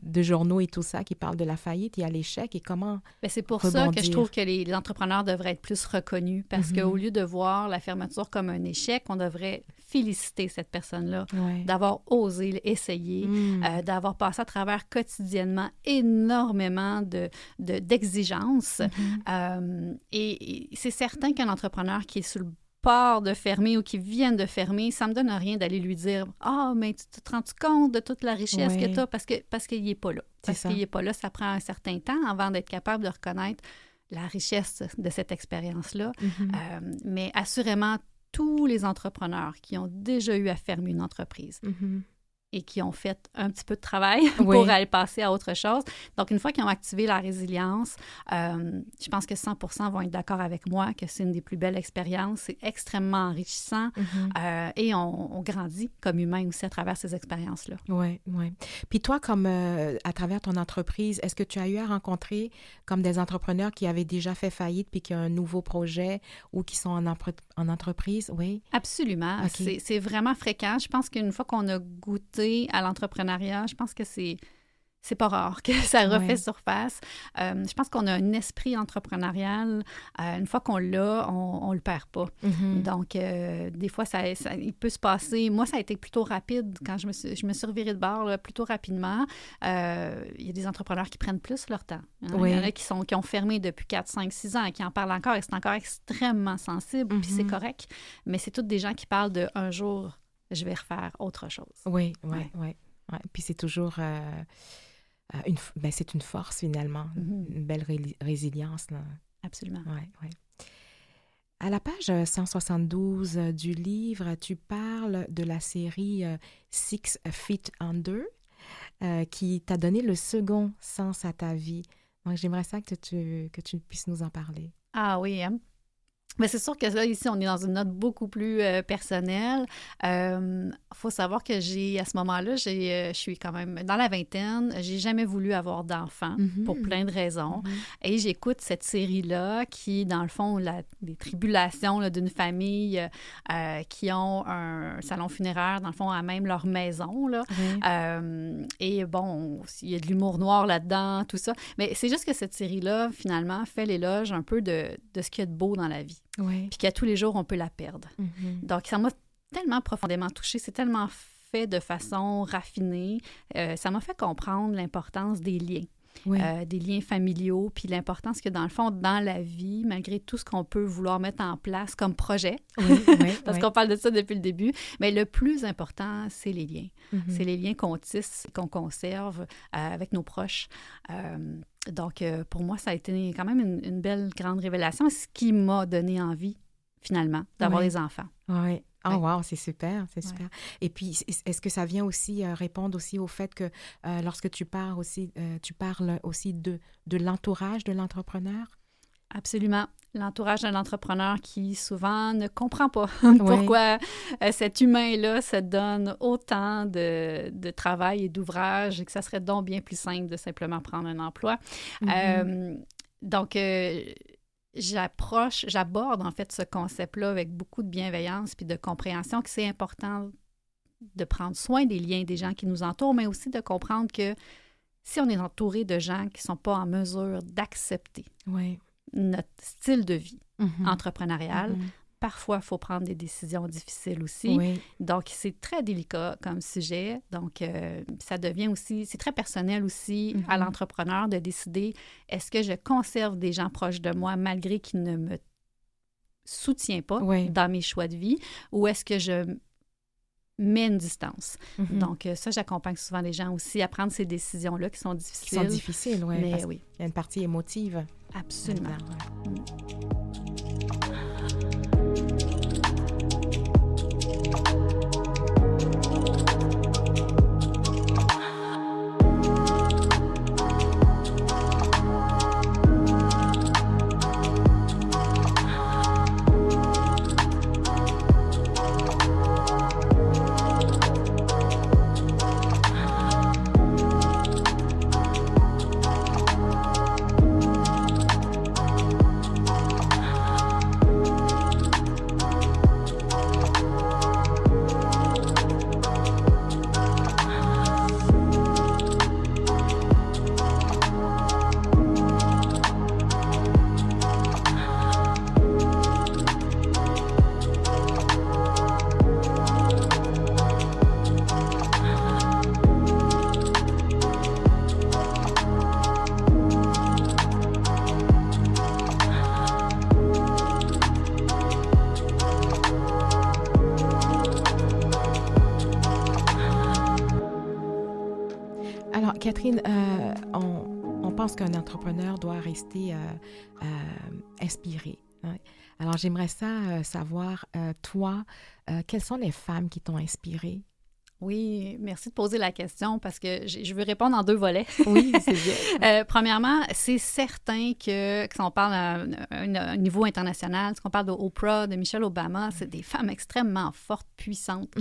de journaux et tout ça qui parlent de la faillite, il y a l'échec et comment Bien, c'est pour rebondir. ça que je trouve que les entrepreneurs devraient être plus reconnus parce qu'au lieu de voir la fermeture comme un échec, on devrait féliciter cette personne-là d'avoir osé essayer, d'avoir passé à travers quotidiennement énormément d'exigences. Et c'est certain qu'un entrepreneur qui est sur le part de fermer ou qui viennent de fermer, ça me donne rien d'aller lui dire « Ah, mais tu te rends compte de toute la richesse que tu as? » Parce qu'il n'est pas là. Parce qu'il n'est pas là, ça prend un certain temps avant d'être capable de reconnaître la richesse de cette expérience-là. Mais assurément, tous les entrepreneurs qui ont déjà eu à fermer une entreprise et qui ont fait un petit peu de travail pour aller passer à autre chose. Donc, une fois qu'ils ont activé la résilience, je pense que 100% vont être d'accord avec moi que c'est une des plus belles expériences. C'est extrêmement enrichissant et on grandit comme humain aussi à travers ces expériences-là. Oui, oui. Puis toi, comme à travers ton entreprise, est-ce que tu as eu à rencontrer comme des entrepreneurs qui avaient déjà fait faillite puis qui ont un nouveau projet ou qui sont en entreprise? Oui. Absolument. Okay. C'est vraiment fréquent. Je pense qu'une fois qu'on a goûté à l'entrepreneuriat, je pense que c'est pas rare que ça refait surface. Je pense qu'on a un esprit entrepreneurial. Une fois qu'on l'a, on le perd pas. Donc, des fois, il peut se passer... Moi, ça a été plutôt rapide quand je me suis revirée de bord là, plutôt rapidement. Il y a des entrepreneurs qui prennent plus leur temps. Hein? Il y en a qui ont fermé depuis 4, 5, 6 ans et qui en parlent encore et c'est encore extrêmement sensible, puis c'est correct. Mais c'est tous des gens qui parlent de « un jour, je vais refaire autre chose ». Oui. Puis c'est toujours... c'est une force, finalement. Une belle résilience. Là. Absolument. Oui. À la page 172 du livre, tu parles de la série Six Feet Under qui t'a donné le second sens à ta vie. Donc, j'aimerais ça que tu puisses nous en parler. Ah oui, hein? Mais c'est sûr que là, ici, on est dans une note beaucoup plus personnelle. Faut savoir que à ce moment-là, je suis quand même dans la vingtaine. J'ai jamais voulu avoir d'enfant pour plein de raisons. Et j'écoute cette série-là qui, dans le fond, des tribulations là, d'une famille qui ont un salon funéraire, dans le fond, à même leur maison. Là. Et bon, il y a de l'humour noir là-dedans, tout ça. Mais c'est juste que cette série-là, finalement, fait l'éloge un peu de ce qu'il y a de beau dans la vie. Puis qu'à tous les jours, on peut la perdre. Donc, ça m'a tellement profondément touchée. C'est tellement fait de façon raffinée. Ça m'a fait comprendre l'importance des liens. Des liens familiaux, puis l'importance que, dans le fond, dans la vie, malgré tout ce qu'on peut vouloir mettre en place comme projet, parce qu'on parle de ça depuis le début, mais le plus important, c'est les liens. C'est les liens qu'on tisse, qu'on conserve avec nos proches. Donc, pour moi, ça a été quand même une belle, grande révélation, ce qui m'a donné envie, finalement, d'avoir des enfants. Oui. Oh, wow, c'est super, c'est super. Et puis, est-ce que ça vient aussi répondre aussi au fait que lorsque tu parles aussi de l'entourage de l'entrepreneur? Absolument. L'entourage de l'entrepreneur qui, souvent, ne comprend pas pourquoi cet humain-là se donne autant de travail et d'ouvrage et que ça serait donc bien plus simple de simplement prendre un emploi. Donc, j'aborde en fait ce concept-là avec beaucoup de bienveillance puis de compréhension que c'est important de prendre soin des liens des gens qui nous entourent, mais aussi de comprendre que si on est entouré de gens qui ne sont pas en mesure d'accepter notre style de vie entrepreneurial, parfois, il faut prendre des décisions difficiles aussi. Donc, c'est très délicat comme sujet. Donc, ça devient aussi... C'est très personnel aussi à l'entrepreneur de décider est-ce que je conserve des gens proches de moi malgré qu'ils ne me soutiennent pas dans mes choix de vie ou est-ce que je mets une distance. Donc, ça, j'accompagne souvent les gens aussi à prendre ces décisions-là qui sont difficiles. Qui sont difficiles, mais parce qu'il y a une partie émotive. Absolument. on pense qu'un entrepreneur doit rester inspiré. Hein. Alors, j'aimerais savoir, toi, quelles sont les femmes qui t'ont inspirée? Oui, merci de poser la question parce que je veux répondre en 2 volets. Oui, c'est bien. Premièrement, c'est certain que si on parle à un niveau international, si on parle d'Oprah, de Michelle Obama, c'est des femmes extrêmement fortes, puissantes,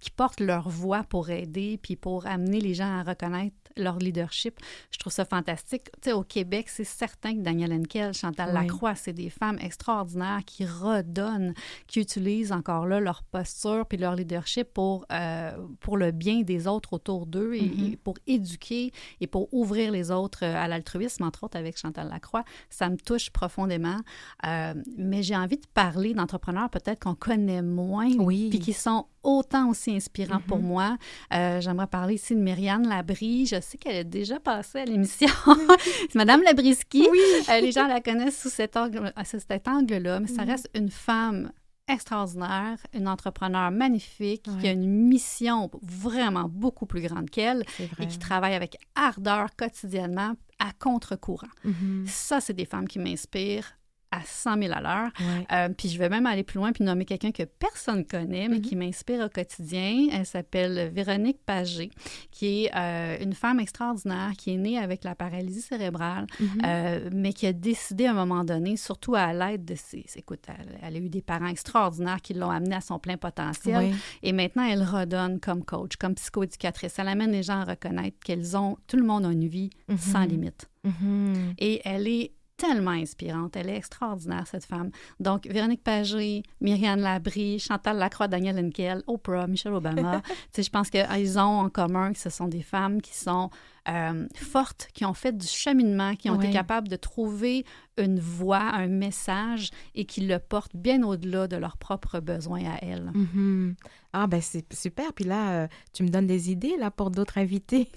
qui portent leur voix pour aider puis pour amener les gens à reconnaître leur leadership. Je trouve ça fantastique. Tu sais, au Québec, c'est certain que Danielle Henkel, Chantal Lacroix, c'est des femmes extraordinaires qui redonnent, qui utilisent encore là leur posture puis leur leadership pour le bien des autres autour d'eux et pour éduquer et pour ouvrir les autres à l'altruisme, entre autres avec Chantal Lacroix. Ça me touche profondément. Mais j'ai envie de parler d'entrepreneurs peut-être qu'on connaît moins puis qui sont autant aussi inspirants pour moi. J'aimerais parler ici de Myriane Labrie. Je sais qu'elle est déjà passée à l'émission. C'est Madame Labriski. Oui. Les gens la connaissent sous cet angle-là, mais ça reste une femme extraordinaire, une entrepreneur magnifique qui a une mission vraiment beaucoup plus grande qu'elle et qui travaille avec ardeur quotidiennement à contre-courant. Ça, c'est des femmes qui m'inspirent à 100 000 à l'heure. Puis je vais même aller plus loin puis nommer quelqu'un que personne ne connaît, mais qui m'inspire au quotidien. Elle s'appelle Véronique Pagé, qui est une femme extraordinaire, qui est née avec la paralysie cérébrale, mais qui a décidé à un moment donné, surtout à l'aide de écoute, elle a eu des parents extraordinaires qui l'ont amenée à son plein potentiel. Et maintenant, elle redonne comme coach, comme psychoéducatrice. Elle amène les gens à reconnaître tout le monde a une vie sans limite. Et elle est tellement inspirante. Elle est extraordinaire, cette femme. Donc, Véronique Pagé, Myriane Labrie, Chantal Lacroix, Danielle Henkel, Oprah, Michelle Obama. Je pense qu'ils ont en commun que ce sont des femmes qui sont fortes, qui ont fait du cheminement, qui ont été capables de trouver une voix, un message et qui le portent bien au-delà de leurs propres besoins à elles. Ah, ben c'est super. Puis là, tu me donnes des idées là pour d'autres invités.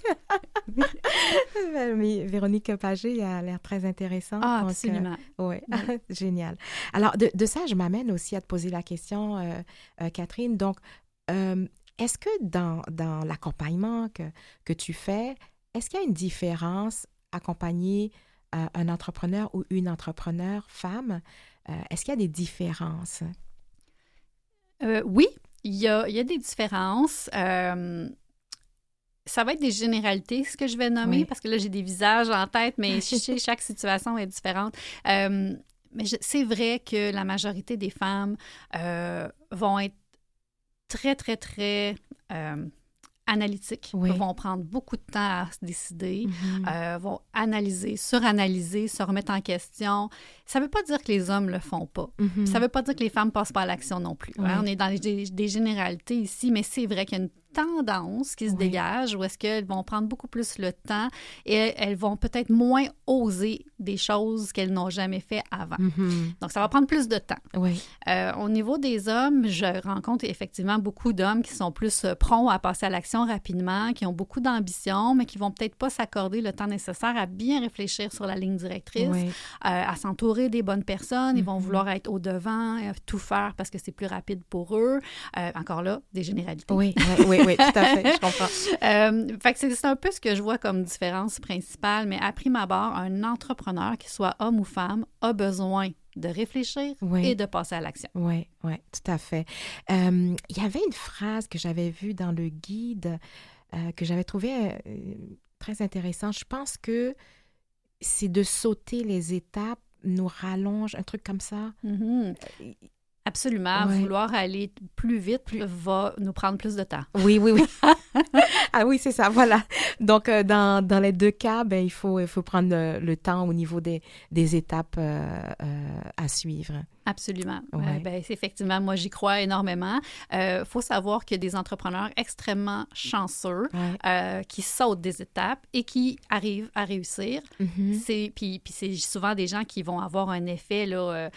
Mais Véronique Pagé a l'air très intéressante. Ah, absolument. Oui, génial. Alors, de ça, je m'amène aussi à te poser la question, Catherine. Donc, est-ce que dans l'accompagnement que tu fais, est-ce qu'il y a une différence accompagner un entrepreneur ou une entrepreneur femme? Est-ce qu'il y a des différences? Oui, il y a des différences. Ça va être des généralités, ce que je vais nommer, parce que là, j'ai des visages en tête, mais chaque situation est différente. Mais c'est vrai que la majorité des femmes vont être très, très, très analytiques, vont prendre beaucoup de temps à se décider, vont analyser, suranalyser, se remettre en question. Ça ne veut pas dire que les hommes ne le font pas. Ça ne veut pas dire que les femmes ne passent pas à l'action non plus. On est dans des généralités ici, mais c'est vrai qu'il y a une tendance qui se dégage où est-ce qu'elles vont prendre beaucoup plus le temps et elles vont peut-être moins oser des choses qu'elles n'ont jamais fait avant. Donc, ça va prendre plus de temps. Au niveau des hommes, je rencontre effectivement beaucoup d'hommes qui sont plus prompts à passer à l'action rapidement, qui ont beaucoup d'ambition, mais qui vont peut-être pas s'accorder le temps nécessaire à bien réfléchir sur la ligne directrice, à s'entourer des bonnes personnes. Ils vont vouloir être au-devant, tout faire parce que c'est plus rapide pour eux. Encore là, des généralités. Oui, tout à fait, je comprends. Fait que c'est un peu ce que je vois comme différence principale, mais à prime abord, un entrepreneur, qu'il soit homme ou femme, a besoin de réfléchir et de passer à l'action. Oui, tout à fait. Il y avait une phrase que j'avais vue dans le guide que j'avais trouvée très intéressante. Je pense que c'est de sauter les étapes nous rallonge, un truc comme ça. Absolument. Vouloir aller plus vite va nous prendre plus de temps. Oui. Ah oui, c'est ça, voilà. Donc, dans les deux cas, ben, il faut prendre le temps au niveau des étapes à suivre. Absolument. Effectivement, moi, j'y crois énormément. Faut savoir qu'il y a des entrepreneurs extrêmement chanceux qui sautent des étapes et qui arrivent à réussir. Puis c'est souvent des gens qui vont avoir un effet là,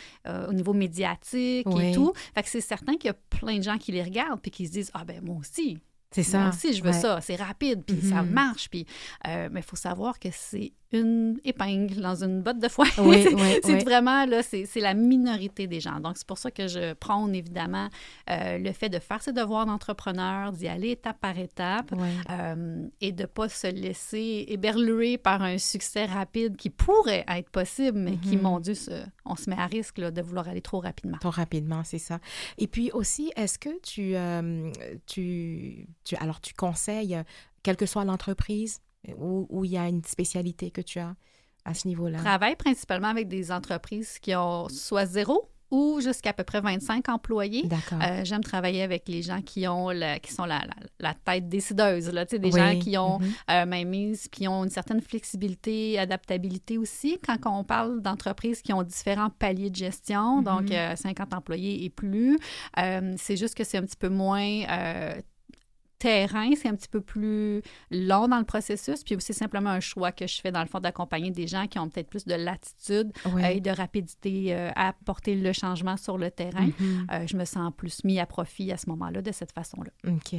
au niveau médiatique et tout. Fait que c'est certain qu'il y a plein de gens qui les regardent puis qui se disent « Ah ben moi aussi ». C'est ça. Moi aussi, je veux ça. C'est rapide, puis ça marche. Puis, mais il faut savoir que c'est une épingle dans une botte de foin. Oui, C'est vraiment, là, c'est la minorité des gens. Donc, c'est pour ça que je prône, évidemment, le fait de faire ses devoirs d'entrepreneur, d'y aller étape par étape et de ne pas se laisser éberluer par un succès rapide qui pourrait être possible, mais qui, mon Dieu, on se met à risque là, de vouloir aller trop rapidement. Trop rapidement, c'est ça. Et puis aussi, est-ce que tu conseilles, quelle que soit l'entreprise, où il y a une spécialité que tu as à ce niveau-là? Je travaille principalement avec des entreprises qui ont soit 0 ou jusqu'à peu près 25 employés. D'accord. J'aime travailler avec les gens qui sont la tête décideuse, là, des gens qui ont mainmise, qui ont une certaine flexibilité, adaptabilité aussi. Quand on parle d'entreprises qui ont différents paliers de gestion, donc 50 employés et plus, c'est juste que c'est un petit peu moins terrain, c'est un petit peu plus long dans le processus, puis aussi simplement un choix que je fais dans le fond d'accompagner des gens qui ont peut-être plus de latitude et de rapidité à apporter le changement sur le terrain. Je me sens plus mis à profit à ce moment-là de cette façon-là. OK.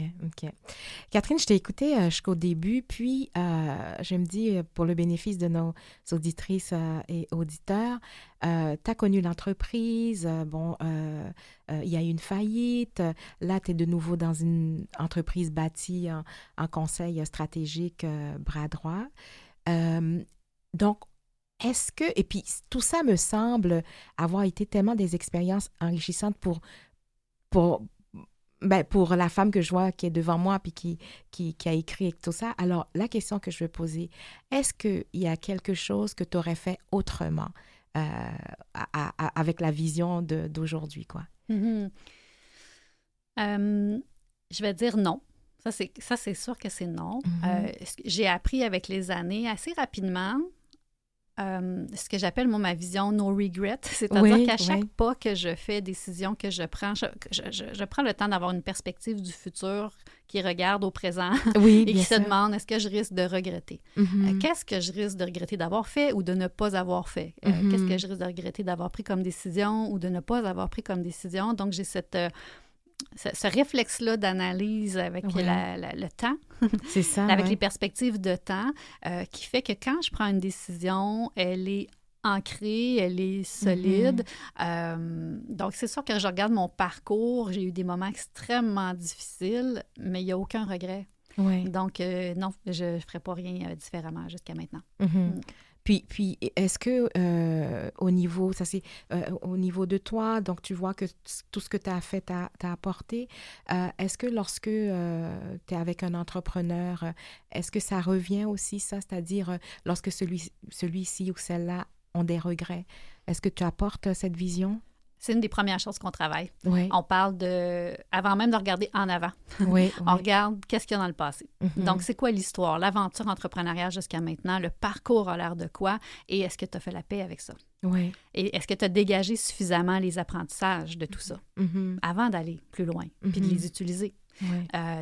Catherine, je t'ai écoutée jusqu'au début, puis je me dis, pour le bénéfice de nos auditrices et auditeurs, tu as connu l'entreprise, il y a eu une faillite, là, tu es de nouveau dans une entreprise bâtie en conseil stratégique bras droit. Donc, est-ce que, et puis tout ça me semble avoir été tellement des expériences enrichissantes pour la femme que je vois qui est devant moi puis qui a écrit et tout ça. Alors, la question que je veux poser, est-ce qu'il y a quelque chose que tu aurais fait autrement avec la vision d'aujourd'hui, quoi? Je vais dire non. Ça, c'est sûr que c'est non. J'ai appris avec les années assez rapidement ce que j'appelle, moi, ma vision no regret. C'est-à-dire qu'à chaque pas que je fais, décision que je prends, je prends le temps d'avoir une perspective du futur qui regarde au présent et qui se demande, est-ce que je risque de regretter? Qu'est-ce que je risque de regretter d'avoir fait ou de ne pas avoir fait? Qu'est-ce que je risque de regretter d'avoir pris comme décision ou de ne pas avoir pris comme décision? Donc, j'ai ce réflexe-là d'analyse avec le temps, c'est ça, avec les perspectives de temps, qui fait que quand je prends une décision, elle est ancrée, elle est solide. Donc, c'est sûr que je regarde mon parcours, j'ai eu des moments extrêmement difficiles, mais il n'y a aucun regret. Donc, non, je ne ferai pas rien différemment jusqu'à maintenant. Puis est-ce que au niveau de toi, donc tu vois que tout ce que tu as fait t'a apporté, est-ce que lorsque tu es avec un entrepreneur, est-ce que ça revient aussi, ça, c'est-à-dire lorsque celui-ci ou celle-là ont des regrets, est-ce que tu apportes cette vision? C'est une des premières choses qu'on travaille. On parle avant même de regarder en avant. On regarde qu'est-ce qu'il y a dans le passé. Donc, c'est quoi l'histoire, l'aventure entrepreneuriale jusqu'à maintenant, le parcours a l'air de quoi et est-ce que tu as fait la paix avec ça? Et est-ce que tu as dégagé suffisamment les apprentissages de tout ça avant d'aller plus loin puis de les utiliser?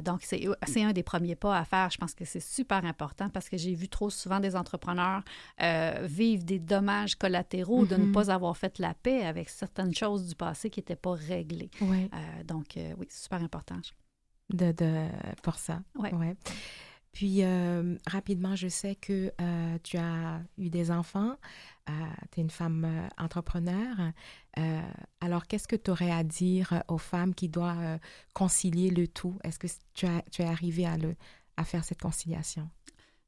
Donc, c'est un des premiers pas à faire. Je pense que c'est super important parce que j'ai vu trop souvent des entrepreneurs vivre des dommages collatéraux de ne pas avoir fait la paix avec certaines choses du passé qui n'étaient pas réglées. Donc, oui, c'est super important. Pour ça. Puis, rapidement, je sais que tu as eu des enfants, tu es une femme entrepreneur. Alors, qu'est-ce que tu aurais à dire aux femmes qui doivent concilier le tout? Est-ce que tu es arrivée à faire cette conciliation?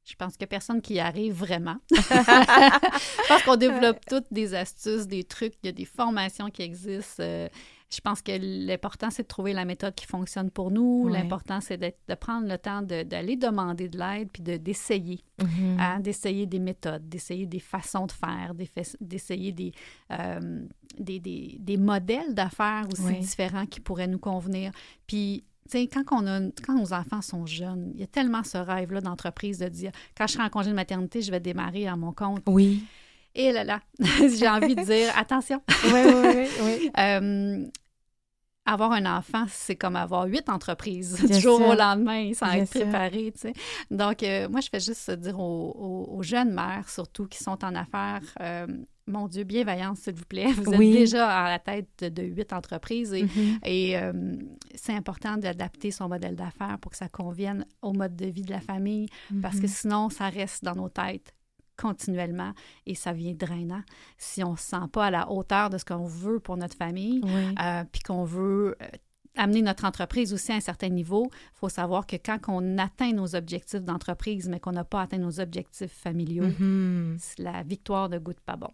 Je pense qu'il n'y a personne qui y arrive vraiment. Je pense qu'on développe toutes des astuces, des trucs, il y a des formations qui existent. Je pense que l'important, c'est de trouver la méthode qui fonctionne pour nous. L'important, c'est de prendre le temps d'aller demander de l'aide puis d'essayer. D'essayer des méthodes, d'essayer des façons de faire, d'essayer des modèles d'affaires aussi différents qui pourraient nous convenir. Puis, tu sais, quand nos enfants sont jeunes, il y a tellement ce rêve-là d'entreprise de dire, quand je serai en congé de maternité, je vais démarrer à mon compte. Et là, j'ai envie de dire, attention. Avoir un enfant, c'est comme avoir 8 entreprises du jour au lendemain sans être préparé, tu sais. Donc, moi, je fais juste dire aux jeunes mères, surtout, qui sont en affaires, mon Dieu, bienveillance, s'il vous plaît. Vous êtes déjà à la tête de 8 entreprises et c'est important d'adapter son modèle d'affaires pour que ça convienne au mode de vie de la famille parce que sinon, ça reste dans nos têtes continuellement et ça devient drainant. Si on ne se sent pas à la hauteur de ce qu'on veut pour notre famille, puis qu'on veut amener notre entreprise aussi à un certain niveau, il faut savoir que quand on atteint nos objectifs d'entreprise, mais qu'on n'a pas atteint nos objectifs familiaux, la victoire ne goûte pas bon.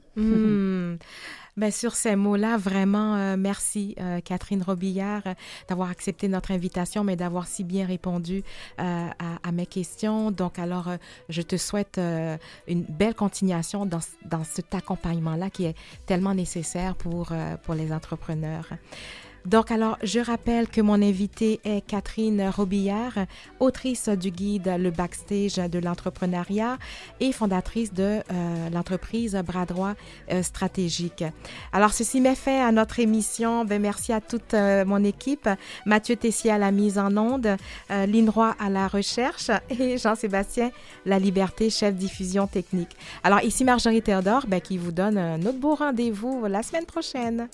Bien, sur ces mots-là, vraiment, merci Catherine Robillard d'avoir accepté notre invitation, mais d'avoir si bien répondu à mes questions. Donc, alors, je te souhaite une belle continuation dans cet accompagnement-là qui est tellement nécessaire pour les entrepreneurs. Donc, alors, je rappelle que mon invitée est Catherine Robillard, autrice du guide Le Backstage de l'entrepreneuriat et fondatrice de l'entreprise Bras Droit Stratégique. Alors, ceci met fin à notre émission. Bien, merci à toute mon équipe. Mathieu Tessier à la mise en onde, Lynn Roy à la recherche et Jean-Sébastien Laliberté, chef diffusion technique. Alors, ici Marjorie Théodore, qui vous donne un autre beau rendez-vous la semaine prochaine.